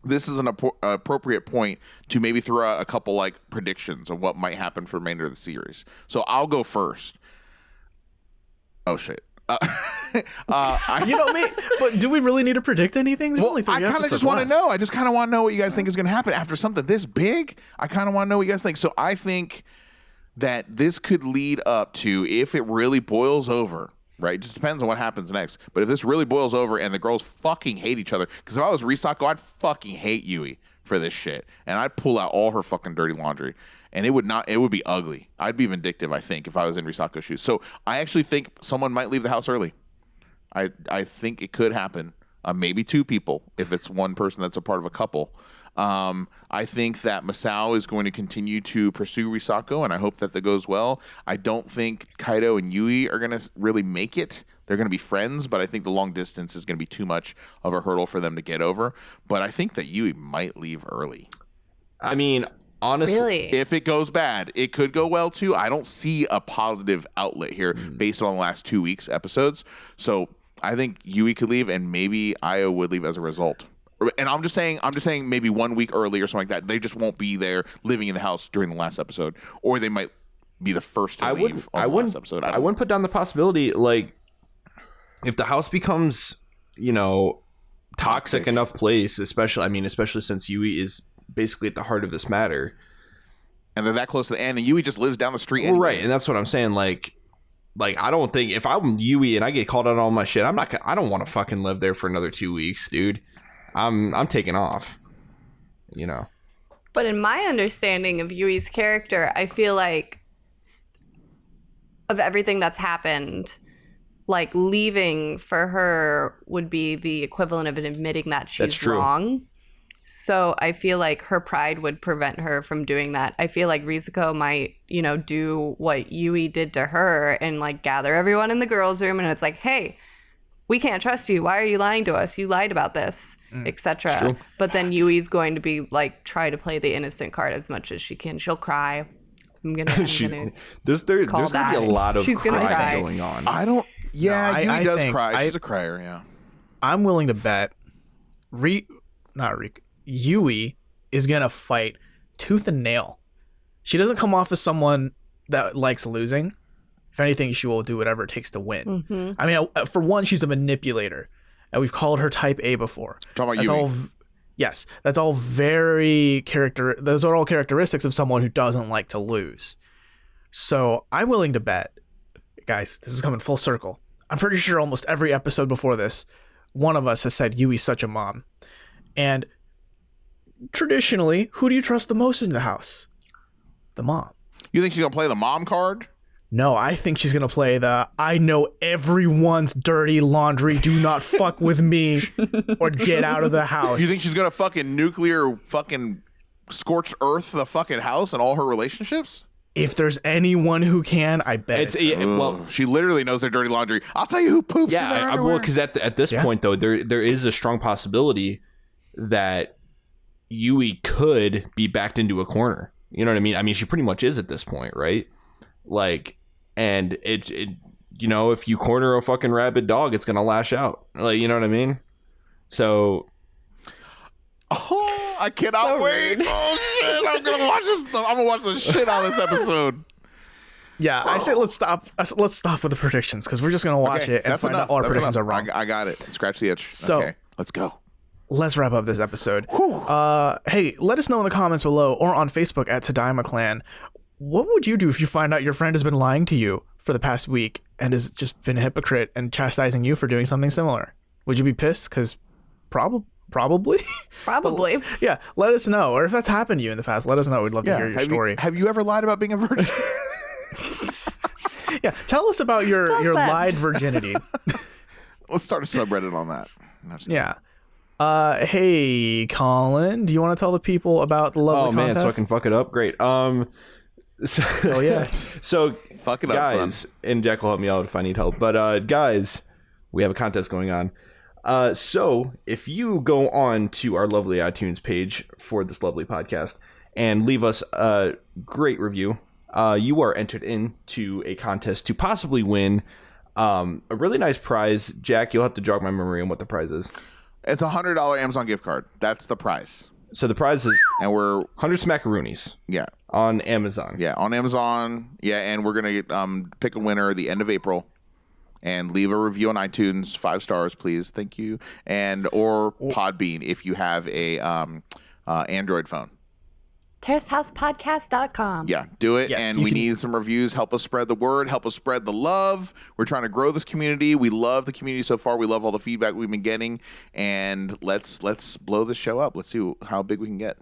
this is an appropriate point to maybe throw out a couple like predictions of what might happen for the remainder of the series. So I'll go first. Oh shit. Me, but do we really need to predict anything? There's only 3 I kind of just want to know. I just kind of want to know what you guys think is going to happen after something this big. I kind of want to know what you guys think. So I think that this could lead up to, if it really boils over, right? It just depends on what happens next. But if this really boils over and the girls fucking hate each other, because if I was Risako, I'd fucking hate Yui for this shit. And I'd pull out all her fucking dirty laundry. And it would be ugly. I'd be vindictive, I think, if I was in Risako's shoes. So I actually think someone might leave the house early. I think it could happen. Maybe 2 people, if it's one person that's a part of a couple. I think that Masao is going to continue to pursue Risako, and I hope that goes well. I don't think Kaido and Yui are going to really make it. They're going to be friends, but I think the long distance is going to be too much of a hurdle for them to get over. But I think that Yui might leave early. I mean, honestly, really? If it goes bad, it could go well too. I don't see a positive outlet here based on the last 2 weeks episodes. So I think Yui could leave, and maybe Io would leave as a result. And I'm just saying maybe 1 week early or something like that. They just won't be there living in the house during the last episode, or they might be the first to leave on the last episode. I wouldn't put down the possibility, like, if the house becomes, toxic enough place, especially since Yui is basically at the heart of this matter, and they're that close to the end, and Yui just lives down the street anyway. Right, and that's what I'm saying. Like I don't think, if I'm Yui and I get called out on all my shit, I don't want to fucking live there for another 2 weeks, dude. I'm taking off, But in my understanding of Yui's character, I feel like of everything that's happened, like leaving for her would be the equivalent of admitting that she's wrong. So I feel like her pride would prevent her from doing that. I feel like Rizako might, do what Yui did to her and like gather everyone in the girls' room, and it's like, hey, we can't trust you. Why are you lying to us? You lied about this, etc. But then Yui's going to be like, try to play the innocent card as much as she can. She'll cry. There's going to be a lot of crying going on. I don't. Yeah, No, Yui does cry. She's a crier. Yeah. I'm willing to bet Yui is gonna fight tooth and nail. She doesn't come off as someone that likes losing. If anything, she will do whatever it takes to win. Mm-hmm. I mean, for one, she's a manipulator, and we've called her Type A before. Talking about Yui. Yes, that's all those are all characteristics of someone who doesn't like to lose. So I'm willing to bet, guys, this is coming full circle. I'm pretty sure almost every episode before this, one of us has said Yui's such a mom. And traditionally, who do you trust the most in the house? The mom. You think she's going to play the mom card? No, I think she's going to play the I know everyone's dirty laundry, do not fuck with me or get out of the house. You think she's going to fucking nuclear fucking scorched earth the fucking house and all her relationships? If there's anyone who can, I bet it's well, she literally knows their dirty laundry. I'll tell you who poops in their underwear. Well, because at this point, though, there is a strong possibility that Yui could be backed into a corner. You know what I mean? I mean, she pretty much is at this point, right? Like, and it you know, if you corner a fucking rabid dog, it's gonna lash out. Like, you know what I mean? So, I cannot wait. Oh shit! I'm gonna watch this. I'm gonna watch the shit out of this episode. Yeah, I say let's stop with the predictions because we're just gonna watch it and find out all our predictions are wrong. I got it. Scratch the itch. So, okay, let's go. Let's wrap up this episode. Hey, let us know in the comments below or on Facebook at Tadaima Clan. What would you do if you find out your friend has been lying to you for the past week and has just been a hypocrite and chastising you for doing something similar? Would you be pissed? Because probably. Probably. Yeah, let us know. Or if that's happened to you in the past, let us know. We'd love to hear your story. Have you ever lied about being a virgin? Yeah, tell us about your lied virginity. Let's start a subreddit on that. Yeah. Hey, Colin, do you want to tell the people about the lovely contest? Man, so I can fuck it up? Great. Oh, yeah. So, fuck it up, guys, son. And Jack will help me out if I need help. But, guys, we have a contest going on. So, if you go on to our lovely iTunes page for this lovely podcast and leave us a great review, you are entered into a contest to possibly win a really nice prize. Jack, you'll have to jog my memory on what the prize is. It's $100 Amazon gift card. That's the prize. So the prize is, and we're 100 smackaroonies. Yeah, on Amazon. Yeah, on Amazon. Yeah, and we're gonna get, pick a winner at the end of April, and leave a review on iTunes, 5 stars, please, thank you, or Podbean if you have a Android phone. TerraceHousePodcast.com. Yeah, do it. Yes, and we need some reviews. Help us spread the word. Help us spread the love. We're trying to grow this community. We love the community so far. We love all the feedback we've been getting. And let's blow this show up. Let's see how big we can get.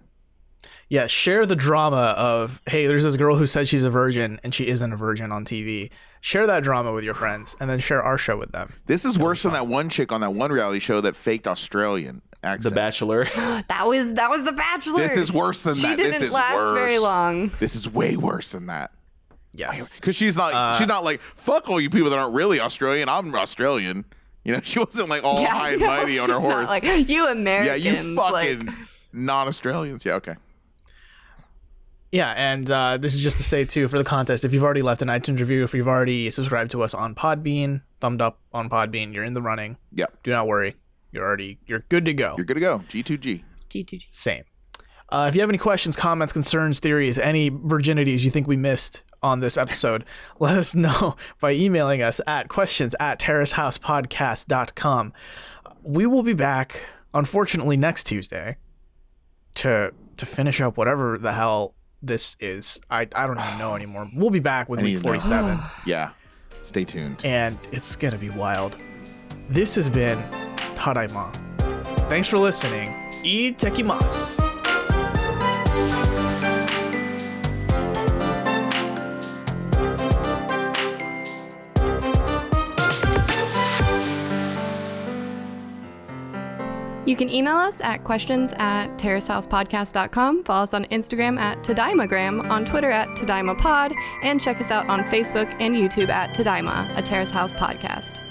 Yeah, share the drama of, hey, there's this girl who said she's a virgin and she isn't a virgin on TV. Share that drama with your friends and then share our show with them. This is worse than that one chick on that one reality show that faked Australian accent. The Bachelor. That was The Bachelor. This is worse than that. She didn't last very long. This is way worse than that. Yes. Because she's not like, fuck all you people that aren't really Australian. I'm Australian. You know, she wasn't like all high and mighty on her horse. Like, you Americans. Yeah, you fucking non-Australians. Yeah, okay. Yeah, and this is just to say, too, for the contest, if you've already left an iTunes review, if you've already subscribed to us on Podbean, thumbed up on Podbean, you're in the running. Yep. Do not worry. You're good to go. You're good to go. G2G. Same. If you have any questions, comments, concerns, theories, any virginities you think we missed on this episode, let us know by emailing us at questions@terracehousepodcast.com. We will be back, unfortunately, next Tuesday to finish up whatever the hell this is. I don't even know anymore. We'll be back with week 47. Yeah. Stay tuned. And it's going to be wild. This has been Tadaima. Thanks for listening. Itekimasu. You can email us at questions@terracehousepodcast.com, follow us on Instagram at Tadaimagram, on Twitter at TadaimaPod, and check us out on Facebook and YouTube at Tadaima, a Terrace House podcast.